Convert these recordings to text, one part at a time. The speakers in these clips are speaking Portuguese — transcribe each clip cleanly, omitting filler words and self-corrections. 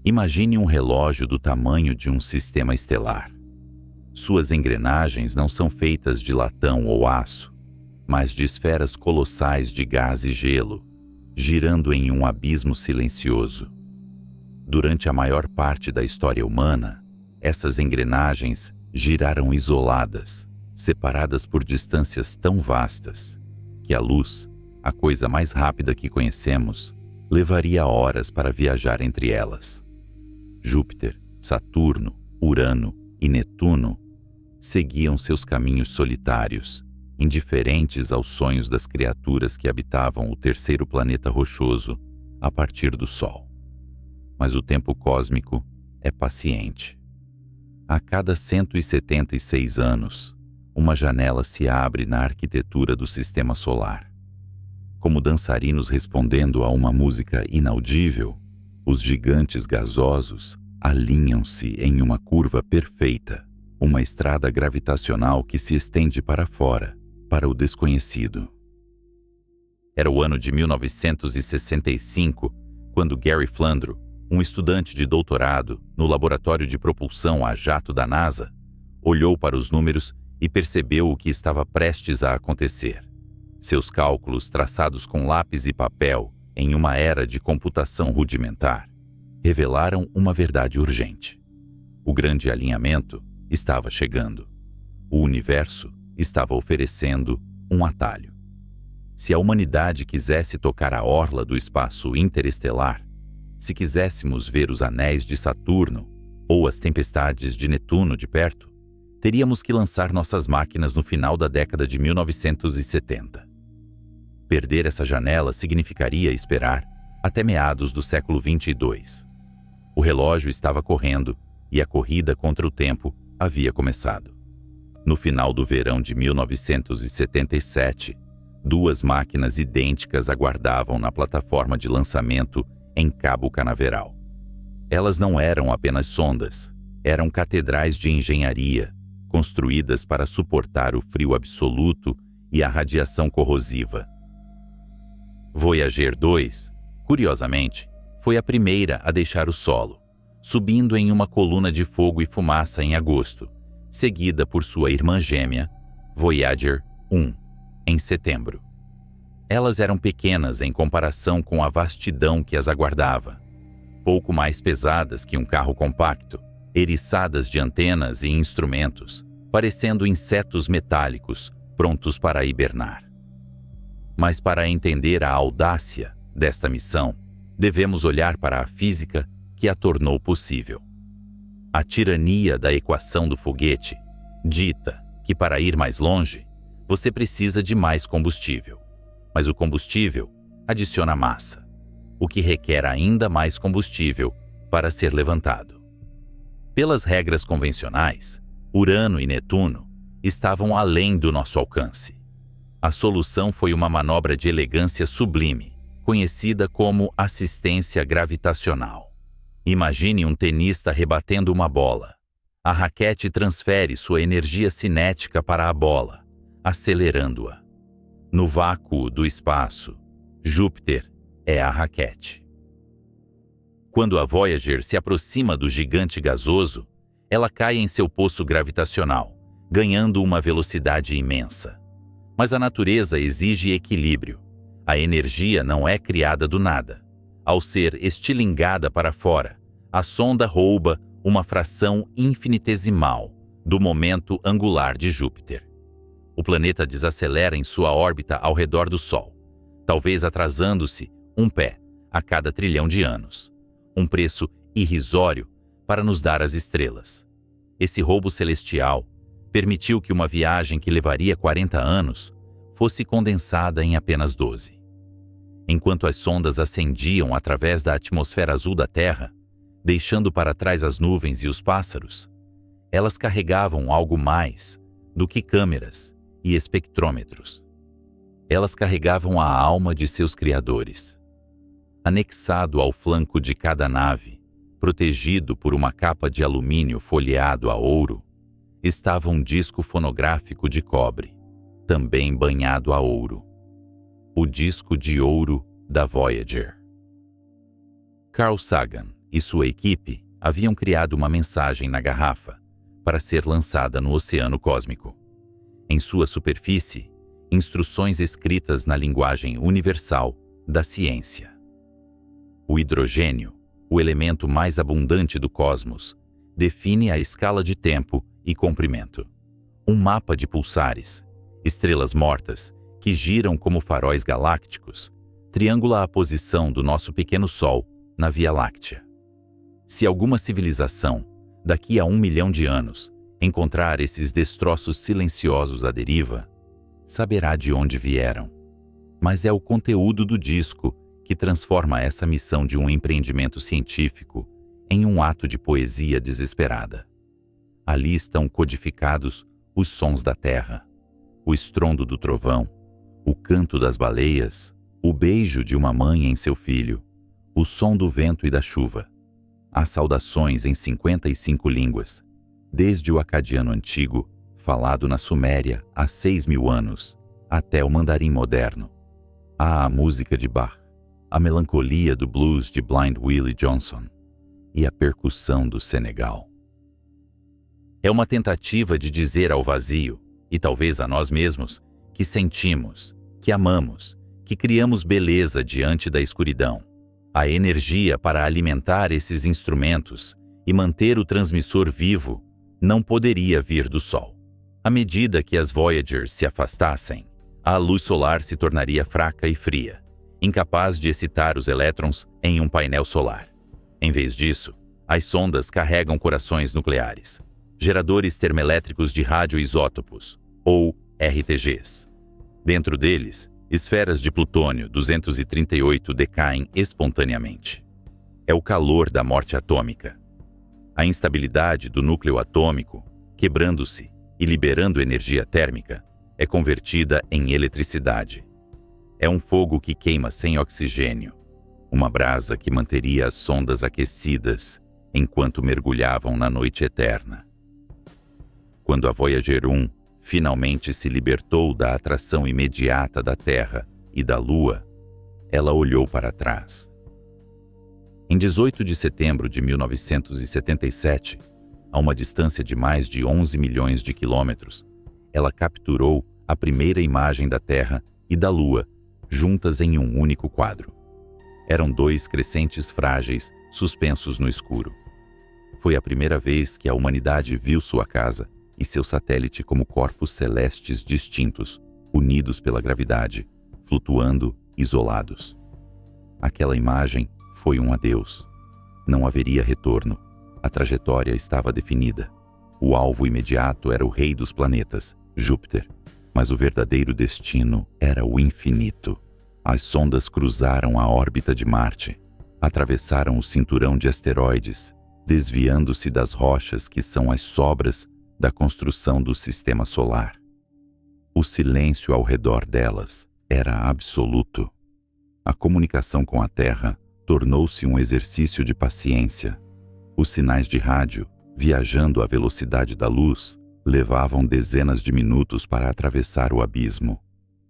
Imagine um relógio do tamanho de um sistema estelar. Suas engrenagens não são feitas de latão ou aço, mas de esferas colossais de gás e gelo, girando em um abismo silencioso. Durante a maior parte da história humana, essas engrenagens giraram isoladas, separadas por distâncias tão vastas, que a luz, a coisa mais rápida que conhecemos, levaria horas para viajar entre elas. Júpiter, Saturno, Urano e Netuno seguiam seus caminhos solitários, indiferentes aos sonhos das criaturas que habitavam o terceiro planeta rochoso a partir do Sol. Mas o tempo cósmico é paciente. A cada 176 anos, uma janela se abre na arquitetura do sistema solar. Como dançarinos respondendo a uma música inaudível, os gigantes gasosos alinham-se em uma curva perfeita, uma estrada gravitacional que se estende para fora, para o desconhecido. Era o ano de 1965, quando Gary Flandro, um estudante de doutorado no laboratório de propulsão a jato da NASA, olhou para os números e percebeu o que estava prestes a acontecer. Seus cálculos, traçados com lápis e papel em uma era de computação rudimentar, revelaram uma verdade urgente. O grande alinhamento estava chegando. O universo estava oferecendo um atalho. Se a humanidade quisesse tocar a orla do espaço interestelar, se quiséssemos ver os anéis de Saturno ou as tempestades de Netuno de perto, teríamos que lançar nossas máquinas no final da década de 1970. Perder essa janela significaria esperar até meados do século 22. O relógio estava correndo e a corrida contra o tempo havia começado. No final do verão de 1977, duas máquinas idênticas aguardavam na plataforma de lançamento em Cabo Canaveral. Elas não eram apenas sondas, eram catedrais de engenharia, construídas para suportar o frio absoluto e a radiação corrosiva. Voyager 2, curiosamente, foi a primeira a deixar o solo, subindo em uma coluna de fogo e fumaça em agosto, seguida por sua irmã gêmea, Voyager 1, em setembro. Elas eram pequenas em comparação com a vastidão que as aguardava, pouco mais pesadas que um carro compacto, eriçadas de antenas e instrumentos, parecendo insetos metálicos prontos para hibernar. Mas para entender a audácia desta missão, devemos olhar para a física que a tornou possível. A tirania da equação do foguete dita que para ir mais longe, você precisa de mais combustível. Mas o combustível adiciona massa, o que requer ainda mais combustível para ser levantado. Pelas regras convencionais, Urano e Netuno estavam além do nosso alcance. A solução foi uma manobra de elegância sublime, conhecida como assistência gravitacional. Imagine um tenista rebatendo uma bola. A raquete transfere sua energia cinética para a bola, acelerando-a. No vácuo do espaço, Júpiter é a raquete. Quando a Voyager se aproxima do gigante gasoso, ela cai em seu poço gravitacional, ganhando uma velocidade imensa. Mas a natureza exige equilíbrio. A energia não é criada do nada. Ao ser estilingada para fora, a sonda rouba uma fração infinitesimal do momento angular de Júpiter. O planeta desacelera em sua órbita ao redor do Sol, talvez atrasando-se um pé a cada trilhão de anos. Um preço irrisório para nos dar as estrelas. Esse roubo celestial permitiu que uma viagem que levaria 40 anos fosse condensada em apenas 12. Enquanto as sondas ascendiam através da atmosfera azul da Terra, deixando para trás as nuvens e os pássaros, elas carregavam algo mais do que câmeras e espectrômetros. Elas carregavam a alma de seus criadores. Anexado ao flanco de cada nave, protegido por uma capa de alumínio folheado a ouro, estava um disco fonográfico de cobre, também banhado a ouro. O disco de ouro da Voyager. Carl Sagan e sua equipe haviam criado uma mensagem na garrafa para ser lançada no oceano cósmico. Em sua superfície, instruções escritas na linguagem universal da ciência. O hidrogênio, o elemento mais abundante do cosmos, define a escala de tempo e comprimento. Um mapa de pulsares, estrelas mortas, que giram como faróis galácticos, triangula a posição do nosso pequeno Sol na Via Láctea. Se alguma civilização, daqui a 1 milhão de anos, encontrar esses destroços silenciosos à deriva, saberá de onde vieram. Mas é o conteúdo do disco que transforma essa missão de um empreendimento científico em um ato de poesia desesperada. Ali estão codificados os sons da terra, o estrondo do trovão, o canto das baleias, o beijo de uma mãe em seu filho, o som do vento e da chuva. Há saudações em 55 línguas, desde o acadiano antigo, falado na Suméria há 6.000 anos, até o mandarim moderno. Há a música de Bach, a melancolia do blues de Blind Willie Johnson e a percussão do Senegal. É uma tentativa de dizer ao vazio, e talvez a nós mesmos, que sentimos, que amamos, que criamos beleza diante da escuridão. A energia para alimentar esses instrumentos e manter o transmissor vivo não poderia vir do Sol. À medida que as Voyagers se afastassem, a luz solar se tornaria fraca e fria, incapaz de excitar os elétrons em um painel solar. Em vez disso, as sondas carregam corações nucleares, geradores termoelétricos de radioisótopos, ou RTGs. Dentro deles, esferas de plutônio 238 decaem espontaneamente. É o calor da morte atômica. A instabilidade do núcleo atômico, quebrando-se e liberando energia térmica, é convertida em eletricidade. É um fogo que queima sem oxigênio, uma brasa que manteria as sondas aquecidas enquanto mergulhavam na noite eterna. Quando a Voyager 1 finalmente se libertou da atração imediata da Terra e da Lua, ela olhou para trás. Em 18 de setembro de 1977, a uma distância de mais de 11 milhões de quilômetros, ela capturou a primeira imagem da Terra e da Lua, juntas em um único quadro. Eram dois crescentes frágeis suspensos no escuro. Foi a primeira vez que a humanidade viu sua casa e seu satélite como corpos celestes distintos, unidos pela gravidade, flutuando, isolados. Aquela imagem foi um adeus. Não haveria retorno. A trajetória estava definida. O alvo imediato era o rei dos planetas, Júpiter, mas o verdadeiro destino era o infinito. As sondas cruzaram a órbita de Marte, atravessaram o cinturão de asteroides, desviando-se das rochas que são as sobras da construção do sistema solar. O silêncio ao redor delas era absoluto. A comunicação com a Terra tornou-se um exercício de paciência. Os sinais de rádio, viajando à velocidade da luz, levavam dezenas de minutos para atravessar o abismo.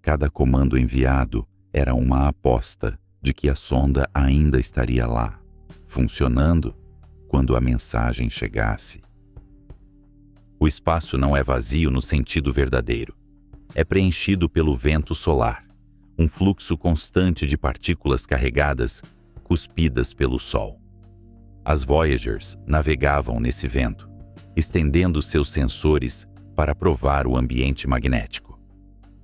Cada comando enviado era uma aposta de que a sonda ainda estaria lá, funcionando quando a mensagem chegasse. O espaço não é vazio no sentido verdadeiro. É preenchido pelo vento solar, um fluxo constante de partículas carregadas, cuspidas pelo Sol. As Voyagers navegavam nesse vento, estendendo seus sensores para provar o ambiente magnético.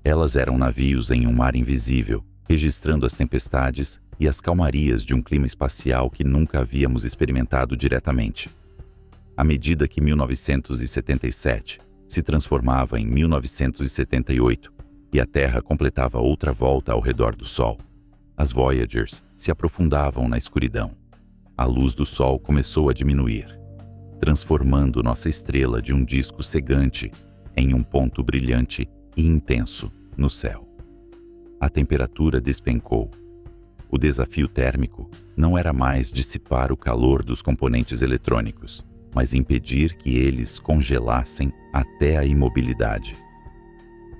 Elas eram navios em um mar invisível, registrando as tempestades e as calmarias de um clima espacial que nunca havíamos experimentado diretamente. À medida que 1977 se transformava em 1978 e a Terra completava outra volta ao redor do Sol, as Voyagers se aprofundavam na escuridão. A luz do Sol começou a diminuir, transformando nossa estrela de um disco cegante em um ponto brilhante e intenso no céu. A temperatura despencou. O desafio térmico não era mais dissipar o calor dos componentes eletrônicos, mas impedir que eles congelassem até a imobilidade.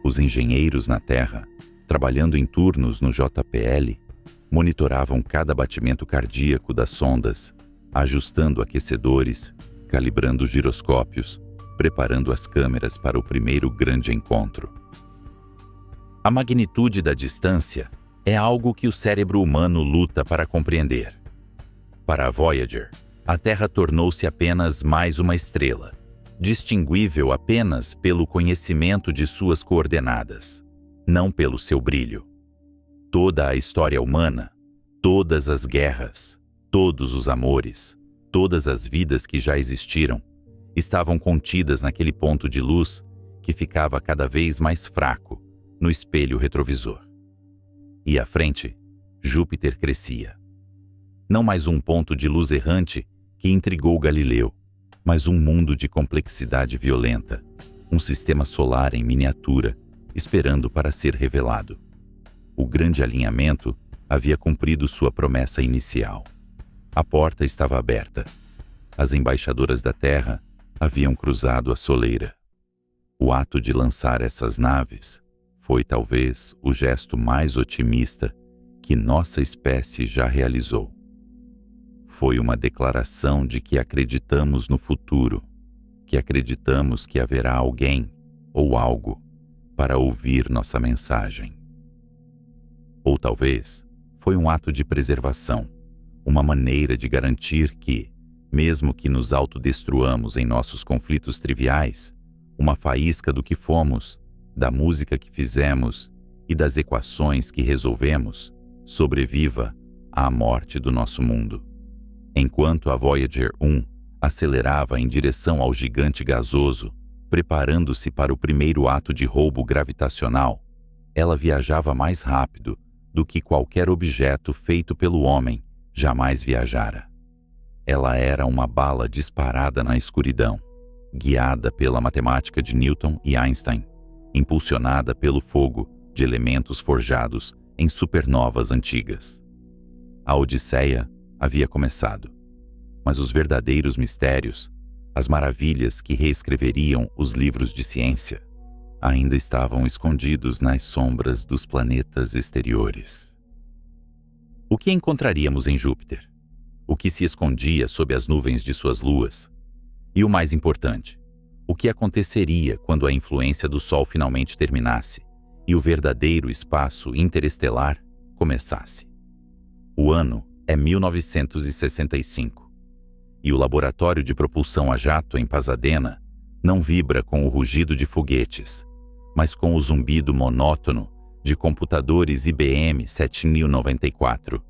Os engenheiros na Terra, trabalhando em turnos no JPL, monitoravam cada batimento cardíaco das sondas, ajustando aquecedores, calibrando giroscópios, preparando as câmeras para o primeiro grande encontro. A magnitude da distância é algo que o cérebro humano luta para compreender. Para a Voyager, a Terra tornou-se apenas mais uma estrela, distinguível apenas pelo conhecimento de suas coordenadas, não pelo seu brilho. Toda a história humana, todas as guerras, todos os amores, todas as vidas que já existiram, estavam contidas naquele ponto de luz que ficava cada vez mais fraco no espelho retrovisor. E à frente, Júpiter crescia. Não mais um ponto de luz errante que intrigou Galileu, mas um mundo de complexidade violenta, um sistema solar em miniatura, esperando para ser revelado. O grande alinhamento havia cumprido sua promessa inicial. A porta estava aberta. As embaixadoras da Terra haviam cruzado a soleira. O ato de lançar essas naves foi talvez o gesto mais otimista que nossa espécie já realizou. Foi uma declaração de que acreditamos no futuro, que acreditamos que haverá alguém ou algo para ouvir nossa mensagem. Ou talvez foi um ato de preservação, uma maneira de garantir que, mesmo que nos autodestruamos em nossos conflitos triviais, uma faísca do que fomos, da música que fizemos e das equações que resolvemos, sobreviva à morte do nosso mundo. Enquanto a Voyager 1 acelerava em direção ao gigante gasoso, preparando-se para o primeiro ato de roubo gravitacional, ela viajava mais rápido do que qualquer objeto feito pelo homem jamais viajara. Ela era uma bala disparada na escuridão, guiada pela matemática de Newton e Einstein, impulsionada pelo fogo de elementos forjados em supernovas antigas. A Odisseia havia começado, mas os verdadeiros mistérios, as maravilhas que reescreveriam os livros de ciência, ainda estavam escondidos nas sombras dos planetas exteriores. O que encontraríamos em Júpiter? O que se escondia sob as nuvens de suas luas? E o mais importante, o que aconteceria quando a influência do Sol finalmente terminasse e o verdadeiro espaço interestelar começasse? O ano é 1965, e o laboratório de propulsão a jato em Pasadena não vibra com o rugido de foguetes, mas com o zumbido monótono de computadores IBM 7094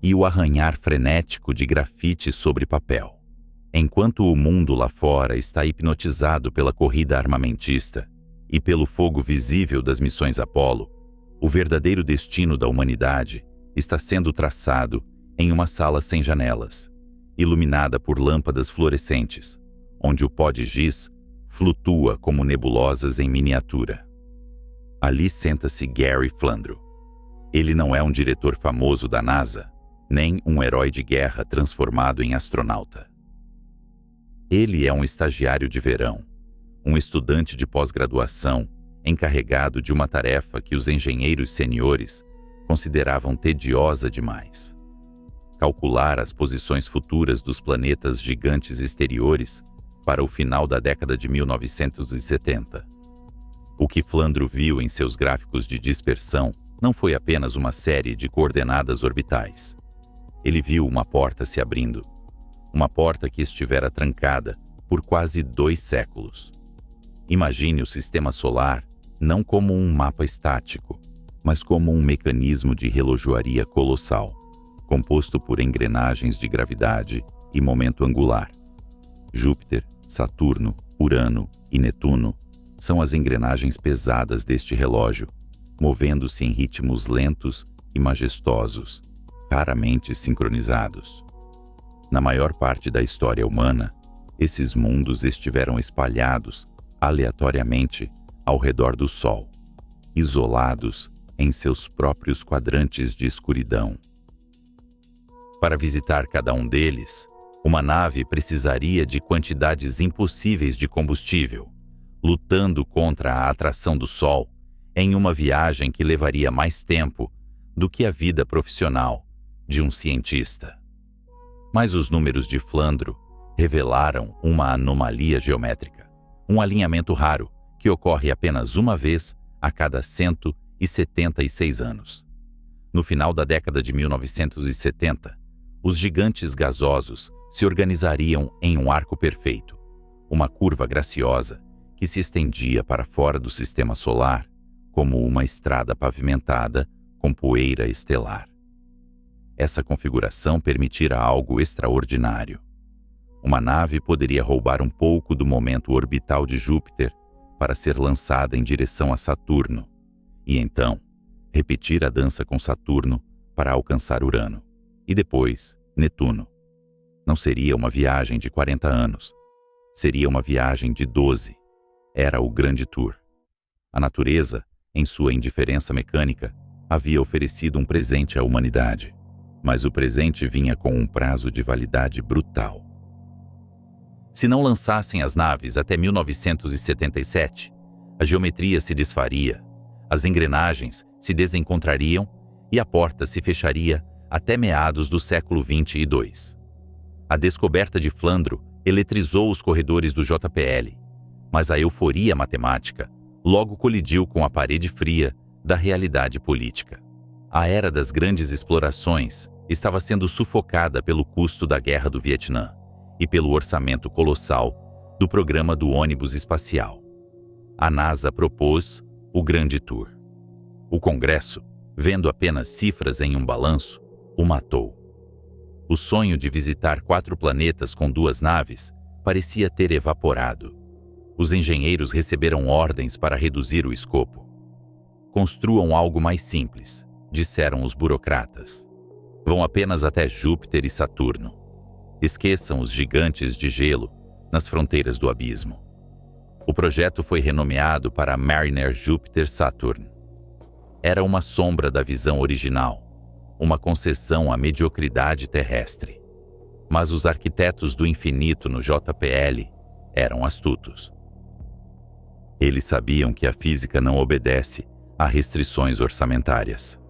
e o arranhar frenético de grafite sobre papel. Enquanto o mundo lá fora está hipnotizado pela corrida armamentista e pelo fogo visível das missões Apollo, o verdadeiro destino da humanidade está sendo traçado em uma sala sem janelas, iluminada por lâmpadas fluorescentes, onde o pó de giz flutua como nebulosas em miniatura. Ali senta-se Gary Flandro. Ele não é um diretor famoso da NASA, nem um herói de guerra transformado em astronauta. Ele é um estagiário de verão, um estudante de pós-graduação encarregado de uma tarefa que os engenheiros seniores consideravam tediosa demais: calcular as posições futuras dos planetas gigantes exteriores para o final da década de 1970. O que Flandro viu em seus gráficos de dispersão não foi apenas uma série de coordenadas orbitais. Ele viu uma porta se abrindo, uma porta que estivera trancada por quase 2 séculos. Imagine o sistema solar não como um mapa estático, mas como um mecanismo de relojoaria colossal, composto por engrenagens de gravidade e momento angular. Júpiter, Saturno, Urano e Netuno são as engrenagens pesadas deste relógio, movendo-se em ritmos lentos e majestosos, raramente sincronizados. Na maior parte da história humana, esses mundos estiveram espalhados aleatoriamente ao redor do Sol, isolados em seus próprios quadrantes de escuridão. Para visitar cada um deles, uma nave precisaria de quantidades impossíveis de combustível, lutando contra a atração do Sol em uma viagem que levaria mais tempo do que a vida profissional de um cientista. Mas os números de Flandro revelaram uma anomalia geométrica, um alinhamento raro que ocorre apenas uma vez a cada 176 anos. No final da década de 1970, os gigantes gasosos se organizariam em um arco perfeito, uma curva graciosa que se estendia para fora do sistema solar como uma estrada pavimentada com poeira estelar. Essa configuração permitira algo extraordinário. Uma nave poderia roubar um pouco do momento orbital de Júpiter para ser lançada em direção a Saturno, e então repetir a dança com Saturno para alcançar Urano, e depois Netuno. Não seria uma viagem de 40 anos, seria uma viagem de 12. Era o Grande Tour. A natureza, em sua indiferença mecânica, havia oferecido um presente à humanidade, mas o presente vinha com um prazo de validade brutal. Se não lançassem as naves até 1977, a geometria se desfaria, as engrenagens se desencontrariam e a porta se fecharia até meados do século 22. A descoberta de Flandro eletrizou os corredores do JPL, mas a euforia matemática logo colidiu com a parede fria da realidade política. A era das grandes explorações estava sendo sufocada pelo custo da Guerra do Vietnã e pelo orçamento colossal do programa do ônibus espacial. A NASA propôs o Grande Tour. O Congresso, vendo apenas cifras em um balanço, o matou. O sonho de visitar 4 planetas com 2 naves parecia ter evaporado. Os engenheiros receberam ordens para reduzir o escopo. Construam algo mais simples, disseram os burocratas. Vão apenas até Júpiter e Saturno. Esqueçam os gigantes de gelo nas fronteiras do abismo. O projeto foi renomeado para Mariner Júpiter-Saturn. Era uma sombra da visão original, uma concessão à mediocridade terrestre. Mas os arquitetos do infinito no JPL eram astutos. Eles sabiam que a física não obedece a restrições orçamentárias.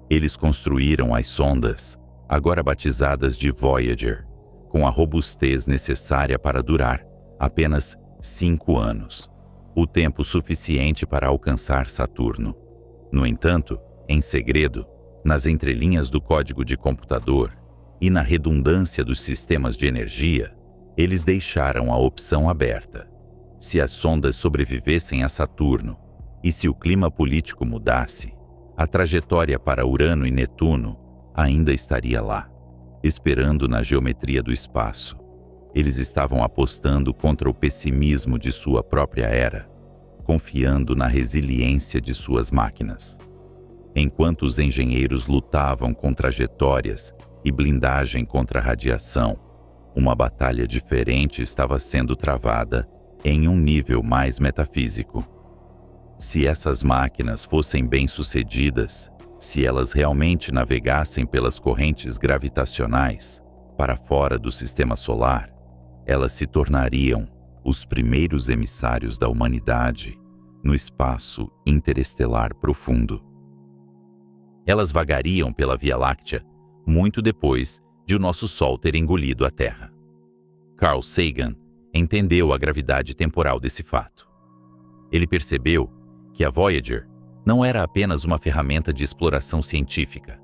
Eles construíram as sondas, agora batizadas de Voyager, com a robustez necessária para durar apenas 5 anos, o tempo suficiente para alcançar Saturno. No entanto, em segredo, nas entrelinhas do código de computador e na redundância dos sistemas de energia, eles deixaram a opção aberta. Se as sondas sobrevivessem a Saturno e se o clima político mudasse, a trajetória para Urano e Netuno ainda estaria lá, esperando na geometria do espaço. Eles estavam apostando contra o pessimismo de sua própria era, confiando na resiliência de suas máquinas. Enquanto os engenheiros lutavam com trajetórias e blindagem contra a radiação, uma batalha diferente estava sendo travada em um nível mais metafísico. Se essas máquinas fossem bem-sucedidas, se elas realmente navegassem pelas correntes gravitacionais para fora do sistema solar, elas se tornariam os primeiros emissários da humanidade no espaço interestelar profundo. Elas vagariam pela Via Láctea muito depois de o nosso Sol ter engolido a Terra. Carl Sagan entendeu a gravidade temporal desse fato. Ele percebeu que a Voyager não era apenas uma ferramenta de exploração científica,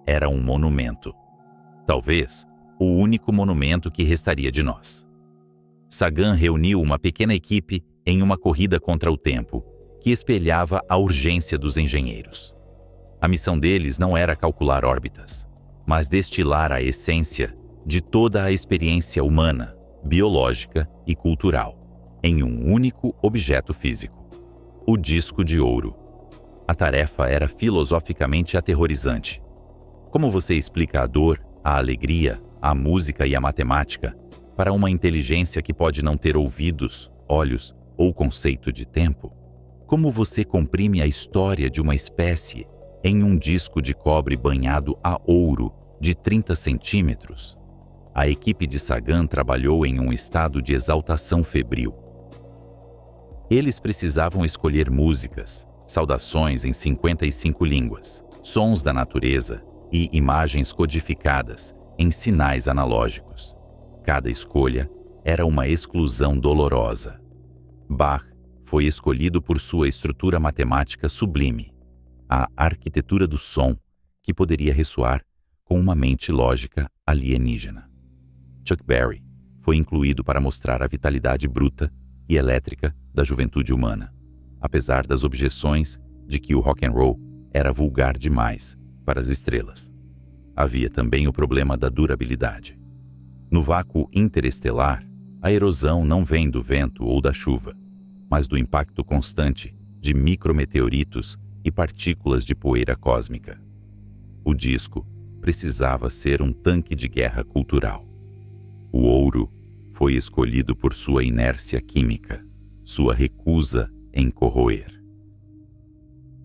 era um monumento. Talvez o único monumento que restaria de nós. Sagan reuniu uma pequena equipe em uma corrida contra o tempo que espelhava a urgência dos engenheiros. A missão deles não era calcular órbitas, mas destilar a essência de toda a experiência humana, biológica e cultural, em um único objeto físico: o disco de ouro. A tarefa era filosoficamente aterrorizante. Como você explica a dor, a alegria, a música e a matemática para uma inteligência que pode não ter ouvidos, olhos ou conceito de tempo? Como você comprime a história de uma espécie em um disco de cobre banhado a ouro de 30 centímetros? A equipe de Sagan trabalhou em um estado de exaltação febril. Eles precisavam escolher músicas, saudações em 55 línguas, sons da natureza e imagens codificadas em sinais analógicos. Cada escolha era uma exclusão dolorosa. Bach foi escolhido por sua estrutura matemática sublime, a arquitetura do som que poderia ressoar com uma mente lógica alienígena. Chuck Berry foi incluído para mostrar a vitalidade bruta e elétrica da juventude humana, apesar das objeções de que o rock and roll era vulgar demais para as estrelas. Havia também o problema da durabilidade. No vácuo interestelar, a erosão não vem do vento ou da chuva, mas do impacto constante de micrometeoritos e partículas de poeira cósmica. O disco precisava ser um tanque de guerra cultural. O ouro foi escolhido por sua inércia química, sua recusa em corroer.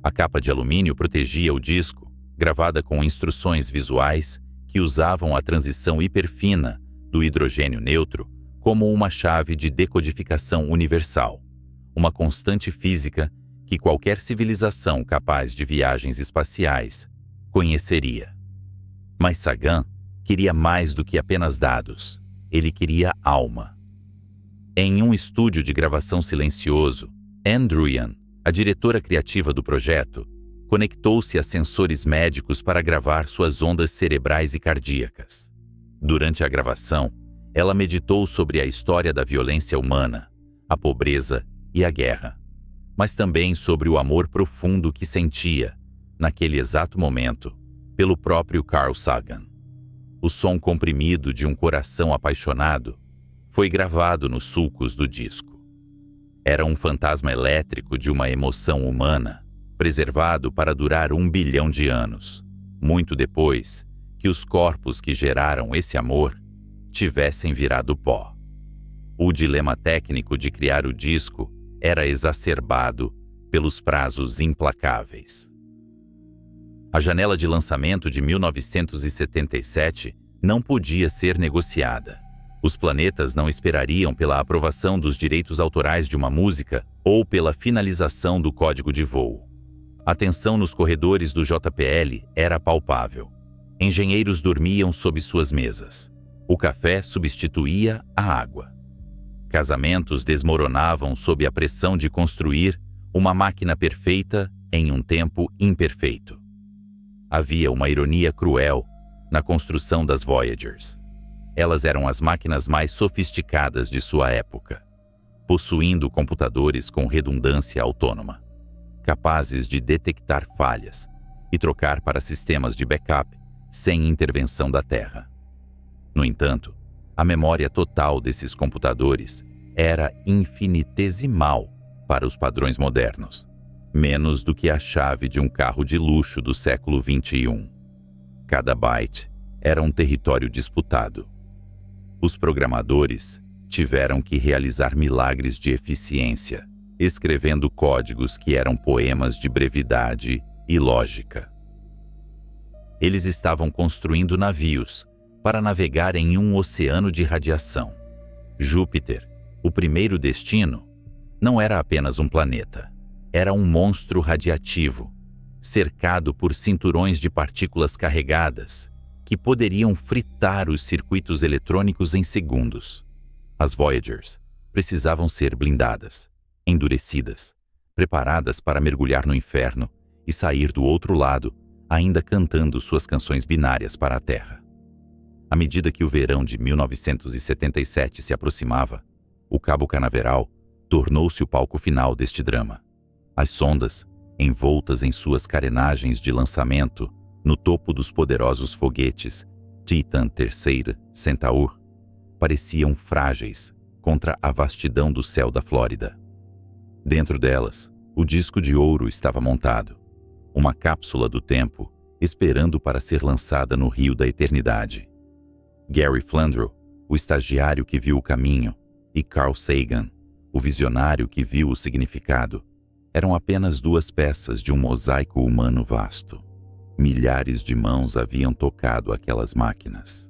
A capa de alumínio protegia o disco, gravada com instruções visuais que usavam a transição hiperfina do hidrogênio neutro como uma chave de decodificação universal, uma constante física que qualquer civilização capaz de viagens espaciais conheceria. Mas Sagan queria mais do que apenas dados. Ele queria alma. Em um estúdio de gravação silencioso, Ann Druyan, a diretora criativa do projeto, conectou-se a sensores médicos para gravar suas ondas cerebrais e cardíacas. Durante a gravação, ela meditou sobre a história da violência humana, a pobreza e a guerra, mas também sobre o amor profundo que sentia, naquele exato momento, pelo próprio Carl Sagan. O som comprimido de um coração apaixonado foi gravado nos sulcos do disco. Era um fantasma elétrico de uma emoção humana, preservado para durar 1 bilhão de anos, muito depois que os corpos que geraram esse amor tivessem virado pó. O dilema técnico de criar o disco era exacerbado pelos prazos implacáveis. A janela de lançamento de 1977 não podia ser negociada. Os planetas não esperariam pela aprovação dos direitos autorais de uma música ou pela finalização do código de voo. A tensão nos corredores do JPL era palpável. Engenheiros dormiam sob suas mesas. O café substituía a água. Casamentos desmoronavam sob a pressão de construir uma máquina perfeita em um tempo imperfeito. Havia uma ironia cruel na construção das Voyagers. Elas eram as máquinas mais sofisticadas de sua época, possuindo computadores com redundância autônoma, capazes de detectar falhas e trocar para sistemas de backup sem intervenção da Terra. No entanto, a memória total desses computadores era infinitesimal para os padrões modernos, menos do que a chave de um carro de luxo do século XXI. Cada byte era um território disputado. Os programadores tiveram que realizar milagres de eficiência, escrevendo códigos que eram poemas de brevidade e lógica. Eles estavam construindo navios para navegar em um oceano de radiação. Júpiter, o primeiro destino, não era apenas um planeta. Era um monstro radiativo, cercado por cinturões de partículas carregadas que poderiam fritar os circuitos eletrônicos em segundos. As Voyagers precisavam ser blindadas, endurecidas, preparadas para mergulhar no inferno e sair do outro lado, ainda cantando suas canções binárias para a Terra. À medida que o verão de 1977 se aproximava, o Cabo Canaveral tornou-se o palco final deste drama. As sondas, envoltas em suas carenagens de lançamento, no topo dos poderosos foguetes Titan III Centaur, pareciam frágeis contra a vastidão do céu da Flórida. Dentro delas, o disco de ouro estava montado, uma cápsula do tempo esperando para ser lançada no rio da eternidade. Gary Flandreau, o estagiário que viu o caminho, e Carl Sagan, o visionário que viu o significado, eram apenas duas peças de um mosaico humano vasto. Milhares de mãos haviam tocado aquelas máquinas.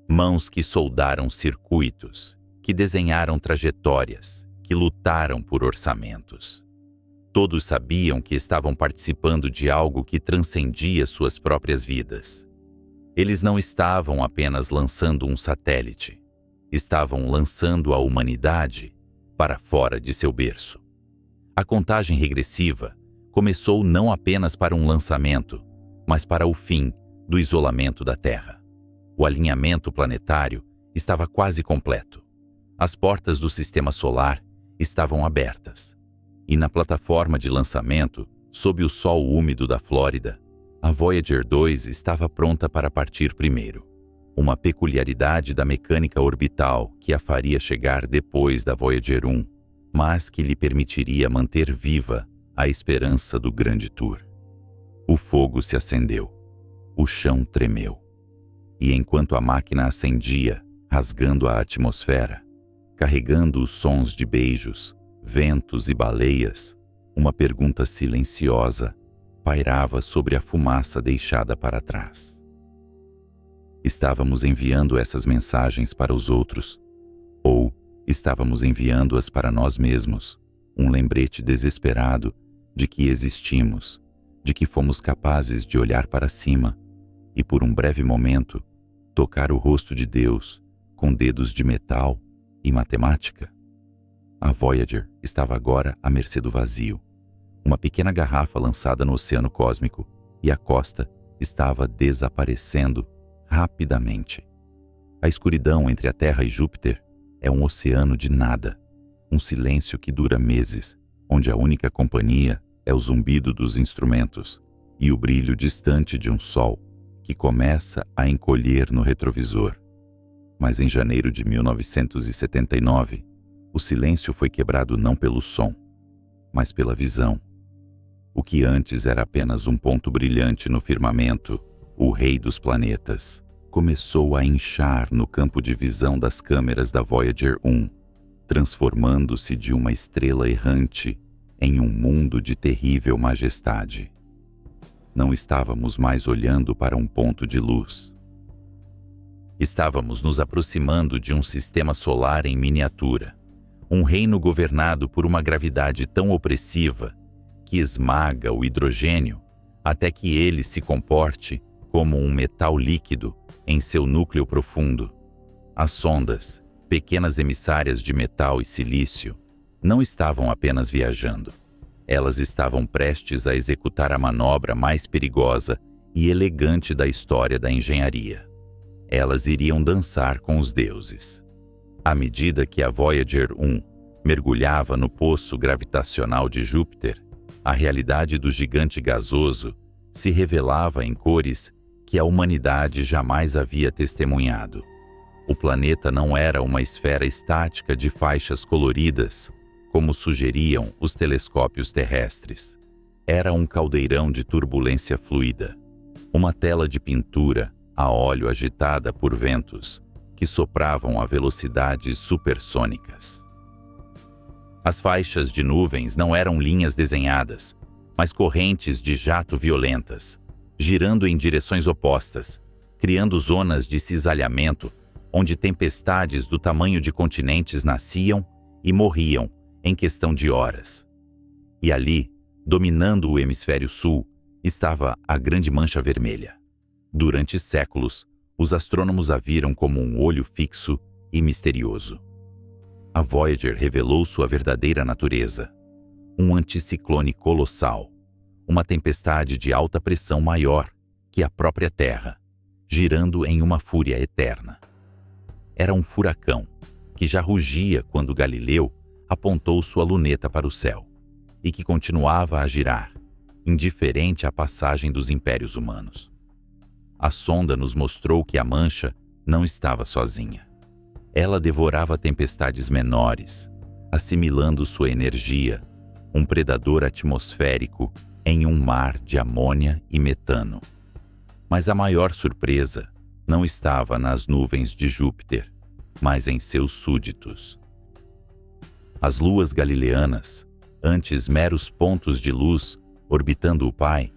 Mãos que soldaram circuitos, que desenharam trajetórias, que lutaram por orçamentos. Todos sabiam que estavam participando de algo que transcendia suas próprias vidas. Eles não estavam apenas lançando um satélite. Estavam lançando a humanidade para fora de seu berço. A contagem regressiva começou não apenas para um lançamento, mas para o fim do isolamento da Terra. O alinhamento planetário estava quase completo. As portas do sistema solar estavam abertas. E na plataforma de lançamento, sob o sol úmido da Flórida, a Voyager 2 estava pronta para partir primeiro. Uma peculiaridade da mecânica orbital que a faria chegar depois da Voyager 1, mas que lhe permitiria manter viva a esperança do grande tour. O fogo se acendeu. O chão tremeu. E enquanto a máquina acendia, rasgando a atmosfera, carregando os sons de beijos, ventos e baleias, uma pergunta silenciosa pairava sobre a fumaça deixada para trás. Estávamos enviando essas mensagens para os outros, ou estávamos enviando-as para nós mesmos, um lembrete desesperado de que existimos, de que fomos capazes de olhar para cima e, por um breve momento, tocar o rosto de Deus com dedos de metal e matemática? A Voyager estava agora à mercê do vazio. Uma pequena garrafa lançada no oceano cósmico, e a costa estava desaparecendo rapidamente. A escuridão entre a Terra e Júpiter é um oceano de nada, um silêncio que dura meses, onde a única companhia é o zumbido dos instrumentos e o brilho distante de um sol que começa a encolher no retrovisor. Mas em janeiro de 1979, o silêncio foi quebrado não pelo som, mas pela visão. O que antes era apenas um ponto brilhante no firmamento, o rei dos planetas, começou a inchar no campo de visão das câmeras da Voyager 1, transformando-se de uma estrela errante em um mundo de terrível majestade. Não estávamos mais olhando para um ponto de luz. Estávamos nos aproximando de um sistema solar em miniatura, um reino governado por uma gravidade tão opressiva que esmaga o hidrogênio até que ele se comporte como um metal líquido em seu núcleo profundo. As sondas, pequenas emissárias de metal e silício, não estavam apenas viajando. Elas estavam prestes a executar a manobra mais perigosa e elegante da história da engenharia. Elas iriam dançar com os deuses. À medida que a Voyager 1 mergulhava no poço gravitacional de Júpiter, a realidade do gigante gasoso se revelava em cores que a humanidade jamais havia testemunhado. O planeta não era uma esfera estática de faixas coloridas, como sugeriam os telescópios terrestres. Era um caldeirão de turbulência fluida, uma tela de pintura a óleo agitada por ventos que sopravam a velocidades supersônicas. As faixas de nuvens não eram linhas desenhadas, mas correntes de jato violentas, girando em direções opostas, criando zonas de cisalhamento onde tempestades do tamanho de continentes nasciam e morriam em questão de horas. E ali, dominando o hemisfério sul, estava a Grande Mancha Vermelha. Durante séculos, os astrônomos a viram como um olho fixo e misterioso. A Voyager revelou sua verdadeira natureza: um anticiclone colossal, uma tempestade de alta pressão maior que a própria Terra, girando em uma fúria eterna. Era um furacão que já rugia quando Galileu apontou sua luneta para o céu e que continuava a girar, indiferente à passagem dos impérios humanos. A sonda nos mostrou que a mancha não estava sozinha. Ela devorava tempestades menores, assimilando sua energia, um predador atmosférico em um mar de amônia e metano. Mas a maior surpresa não estava nas nuvens de Júpiter, mas em seus súditos. As luas galileanas, antes meros pontos de luz orbitando o Pai,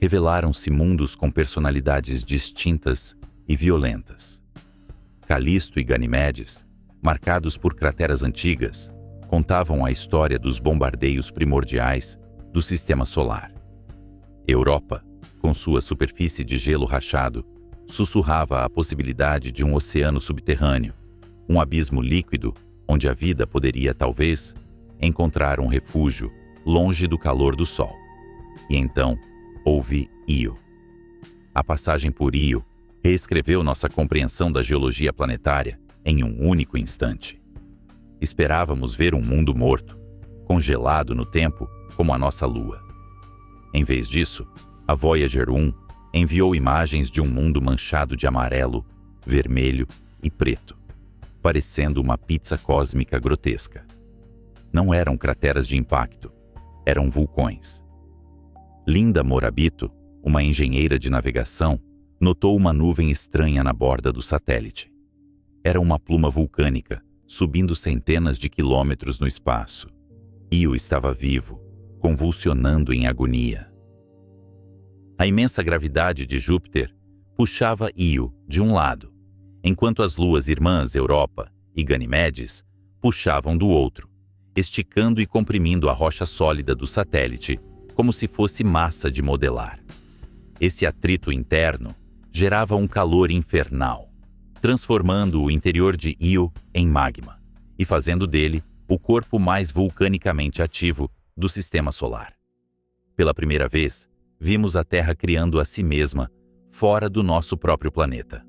revelaram-se mundos com personalidades distintas e violentas. Calisto e Ganimedes, marcados por crateras antigas, contavam a história dos bombardeios primordiais do Sistema Solar. Europa, com sua superfície de gelo rachado, sussurrava a possibilidade de um oceano subterrâneo, um abismo líquido onde a vida poderia, talvez, encontrar um refúgio longe do calor do Sol. E então, houve Io. A passagem por Io reescreveu nossa compreensão da geologia planetária em um único instante. Esperávamos ver um mundo morto, congelado no tempo como a nossa Lua. Em vez disso, a Voyager 1 enviou imagens de um mundo manchado de amarelo, vermelho e preto, parecendo uma pizza cósmica grotesca. Não eram crateras de impacto, eram vulcões. Linda Morabito, uma engenheira de navegação, notou uma nuvem estranha na borda do satélite. Era uma pluma vulcânica, subindo centenas de quilômetros no espaço. Io estava vivo, convulsionando em agonia. A imensa gravidade de Júpiter puxava Io de um lado, enquanto as luas irmãs Europa e Ganimedes puxavam do outro, esticando e comprimindo a rocha sólida do satélite como se fosse massa de modelar. Esse atrito interno gerava um calor infernal, transformando o interior de Io em magma e fazendo dele o corpo mais vulcanicamente ativo do sistema solar. Pela primeira vez, vimos a Terra criando a si mesma fora do nosso próprio planeta.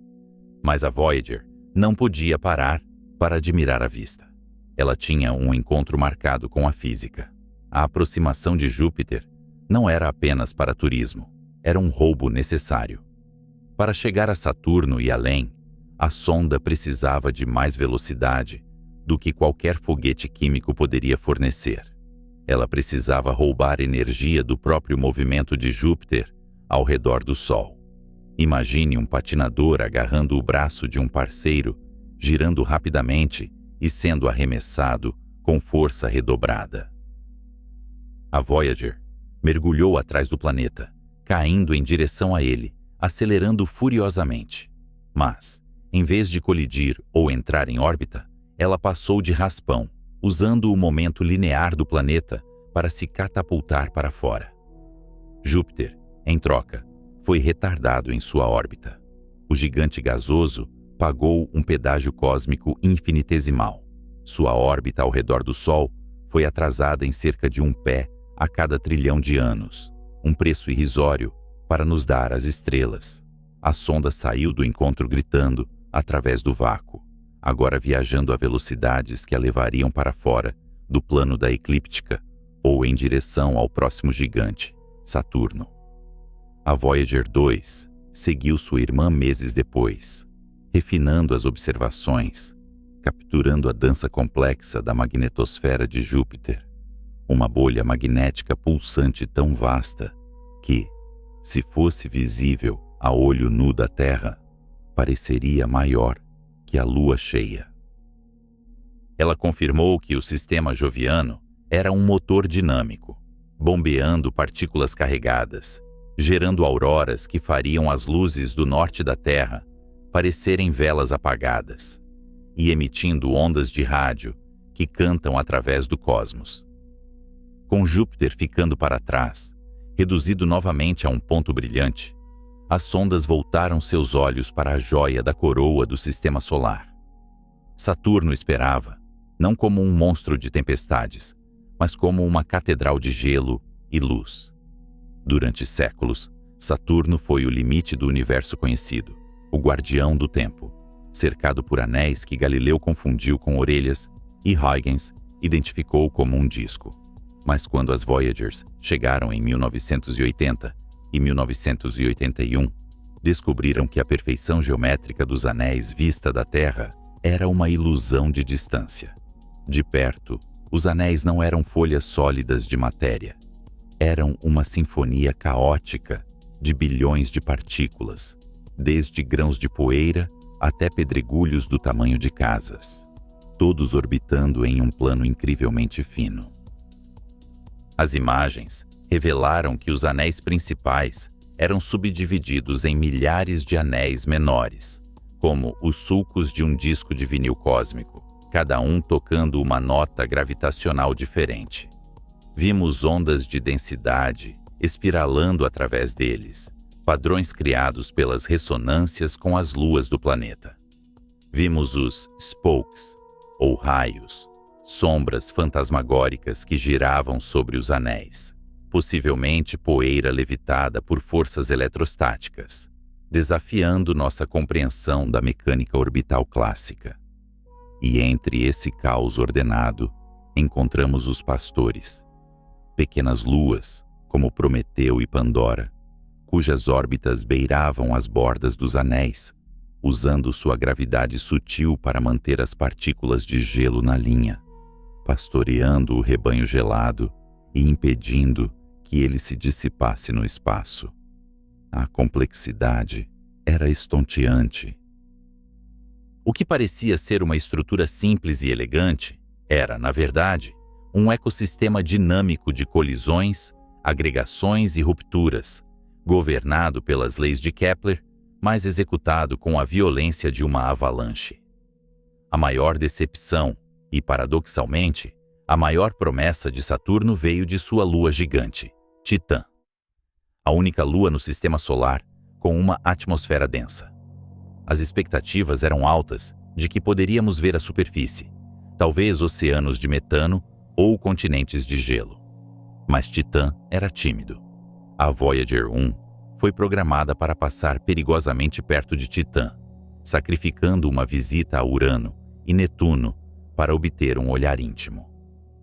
Mas a Voyager não podia parar para admirar a vista. Ela tinha um encontro marcado com a física. A aproximação de Júpiter não era apenas para turismo, era um roubo necessário. Para chegar a Saturno e além, a sonda precisava de mais velocidade do que qualquer foguete químico poderia fornecer. Ela precisava roubar energia do próprio movimento de Júpiter ao redor do Sol. Imagine um patinador agarrando o braço de um parceiro, girando rapidamente e sendo arremessado com força redobrada. A Voyager mergulhou atrás do planeta, caindo em direção a ele, acelerando furiosamente. Mas, em vez de colidir ou entrar em órbita, ela passou de raspão, usando o momento linear do planeta para se catapultar para fora. Júpiter, em troca, foi retardado em sua órbita. O gigante gasoso pagou um pedágio cósmico infinitesimal. Sua órbita ao redor do Sol foi atrasada em cerca de 1 pé a cada trilhão de anos, um preço irrisório para nos dar as estrelas. A sonda saiu do encontro gritando através do vácuo, agora viajando a velocidades que a levariam para fora do plano da eclíptica ou em direção ao próximo gigante, Saturno. A Voyager 2 seguiu sua irmã meses depois, refinando as observações, capturando a dança complexa da magnetosfera de Júpiter, uma bolha magnética pulsante tão vasta que, se fosse visível a olho nu da Terra, pareceria maior que a lua cheia. Ela confirmou que o sistema joviano era um motor dinâmico, bombeando partículas carregadas, gerando auroras que fariam as luzes do norte da Terra parecerem velas apagadas e emitindo ondas de rádio que cantam através do cosmos. Com Júpiter ficando para trás, reduzido novamente a um ponto brilhante, as sondas voltaram seus olhos para a joia da coroa do sistema solar. Saturno esperava, não como um monstro de tempestades, mas como uma catedral de gelo e luz. Durante séculos, Saturno foi o limite do universo conhecido, o guardião do tempo, cercado por anéis que Galileu confundiu com orelhas e Huygens identificou como um disco. Mas quando as Voyagers chegaram em 1980 e 1981, descobriram que a perfeição geométrica dos anéis vista da Terra era uma ilusão de distância. De perto, os anéis não eram folhas sólidas de matéria. Eram uma sinfonia caótica de bilhões de partículas, desde grãos de poeira até pedregulhos do tamanho de casas, todos orbitando em um plano incrivelmente fino. As imagens revelaram que os anéis principais eram subdivididos em milhares de anéis menores, como os sulcos de um disco de vinil cósmico, cada um tocando uma nota gravitacional diferente. Vimos ondas de densidade espiralando através deles, padrões criados pelas ressonâncias com as luas do planeta. Vimos os spokes, ou raios, sombras fantasmagóricas que giravam sobre os anéis, possivelmente poeira levitada por forças eletrostáticas, desafiando nossa compreensão da mecânica orbital clássica. E entre esse caos ordenado, encontramos os pastores, pequenas luas, como Prometeu e Pandora, cujas órbitas beiravam as bordas dos anéis, usando sua gravidade sutil para manter as partículas de gelo na linha, pastoreando o rebanho gelado e impedindo que ele se dissipasse no espaço. A complexidade era estonteante. O que parecia ser uma estrutura simples e elegante era, na verdade, um ecossistema dinâmico de colisões, agregações e rupturas, governado pelas leis de Kepler, mas executado com a violência de uma avalanche. A maior decepção e, paradoxalmente, a maior promessa de Saturno veio de sua lua gigante, Titã. A única lua no sistema solar com uma atmosfera densa. As expectativas eram altas de que poderíamos ver a superfície, talvez oceanos de metano ou continentes de gelo. Mas Titã era tímido. A Voyager 1 foi programada para passar perigosamente perto de Titã, sacrificando uma visita a Urano e Netuno para obter um olhar íntimo.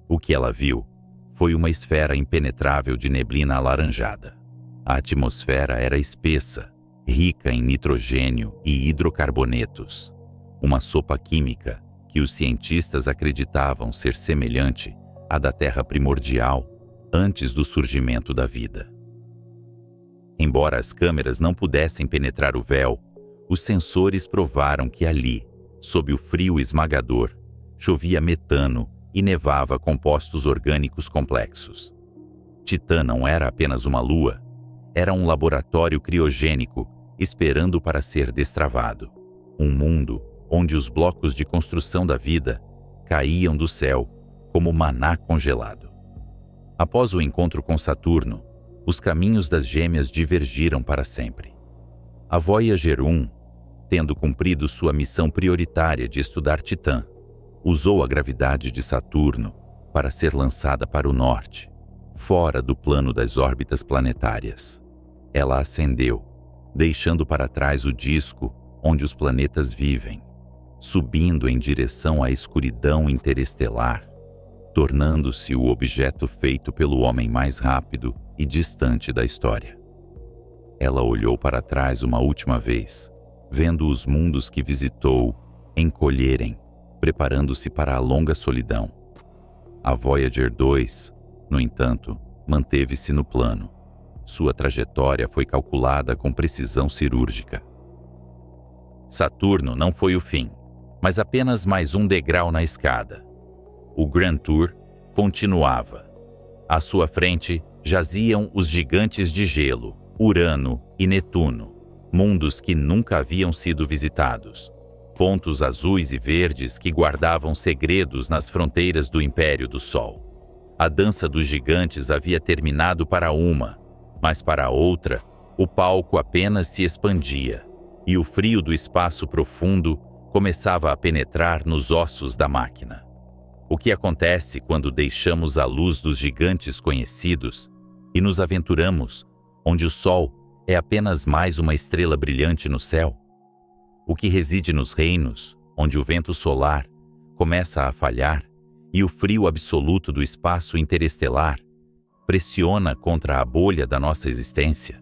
O que ela viu foi uma esfera impenetrável de neblina alaranjada. A atmosfera era espessa, rica em nitrogênio e hidrocarbonetos, uma sopa química que os cientistas acreditavam ser semelhante à da Terra primordial antes do surgimento da vida. Embora as câmeras não pudessem penetrar o véu, os sensores provaram que ali, sob o frio esmagador, chovia metano e nevava compostos orgânicos complexos. Titã não era apenas uma lua, era um laboratório criogênico esperando para ser destravado. Um mundo onde os blocos de construção da vida caíam do céu como maná congelado. Após o encontro com Saturno, os caminhos das gêmeas divergiram para sempre. A Voyager 1, tendo cumprido sua missão prioritária de estudar Titã, usou a gravidade de Saturno para ser lançada para o norte, fora do plano das órbitas planetárias. Ela ascendeu, deixando para trás o disco onde os planetas vivem, subindo em direção à escuridão interestelar, tornando-se o objeto feito pelo homem mais rápido e distante da história. Ela olhou para trás uma última vez, vendo os mundos que visitou encolherem, preparando-se para a longa solidão. A Voyager 2, no entanto, manteve-se no plano. Sua trajetória foi calculada com precisão cirúrgica. Saturno não foi o fim, mas apenas mais um degrau na escada. O Grand Tour continuava. À sua frente jaziam os gigantes de gelo, Urano e Netuno, mundos que nunca haviam sido visitados, pontos azuis e verdes que guardavam segredos nas fronteiras do Império do Sol. A dança dos gigantes havia terminado para uma, mas para a outra, o palco apenas se expandia, e o frio do espaço profundo começava a penetrar nos ossos da máquina. O que acontece quando deixamos a luz dos gigantes conhecidos e nos aventuramos onde o Sol é apenas mais uma estrela brilhante no céu? O que reside nos reinos onde o vento solar começa a falhar e o frio absoluto do espaço interestelar pressiona contra a bolha da nossa existência?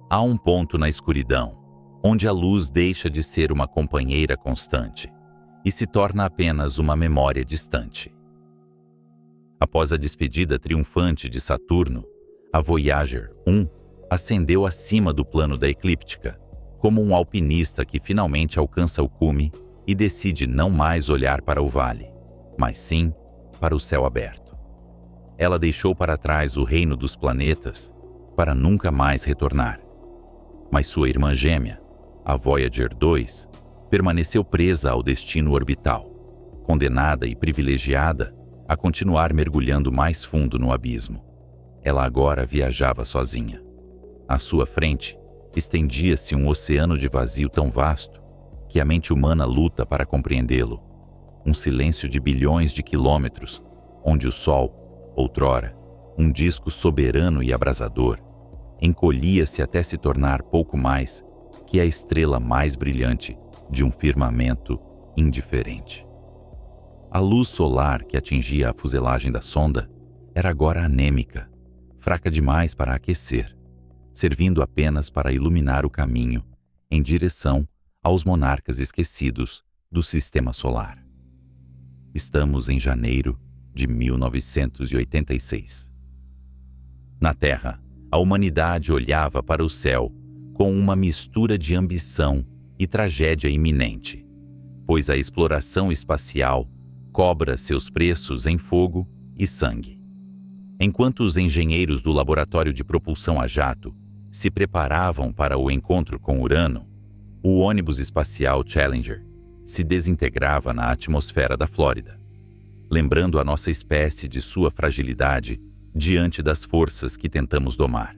Há um ponto na escuridão onde a luz deixa de ser uma companheira constante e se torna apenas uma memória distante. Após a despedida triunfante de Saturno, a Voyager 1 ascendeu acima do plano da eclíptica, como um alpinista que finalmente alcança o cume e decide não mais olhar para o vale, mas sim para o céu aberto. Ela deixou para trás o reino dos planetas para nunca mais retornar. Mas sua irmã gêmea, a Voyager 2, permaneceu presa ao destino orbital, condenada e privilegiada a continuar mergulhando mais fundo no abismo. Ela agora viajava sozinha. À sua frente, Estendia-se um oceano de vazio tão vasto que a mente humana luta para compreendê-lo. Um silêncio de bilhões de quilômetros, onde o Sol, outrora, um disco soberano e abrasador, encolhia-se até se tornar pouco mais que a estrela mais brilhante de um firmamento indiferente. A luz solar que atingia a fuselagem da sonda era agora anêmica, fraca demais para aquecer, servindo apenas para iluminar o caminho em direção aos monarcas esquecidos do Sistema Solar. Estamos em janeiro de 1986. Na Terra, a humanidade olhava para o céu com uma mistura de ambição e tragédia iminente, pois a exploração espacial cobra seus preços em fogo e sangue. Enquanto os engenheiros do laboratório de propulsão a jato se preparavam para o encontro com Urano, o ônibus espacial Challenger se desintegrava na atmosfera da Flórida, lembrando a nossa espécie de sua fragilidade diante das forças que tentamos domar.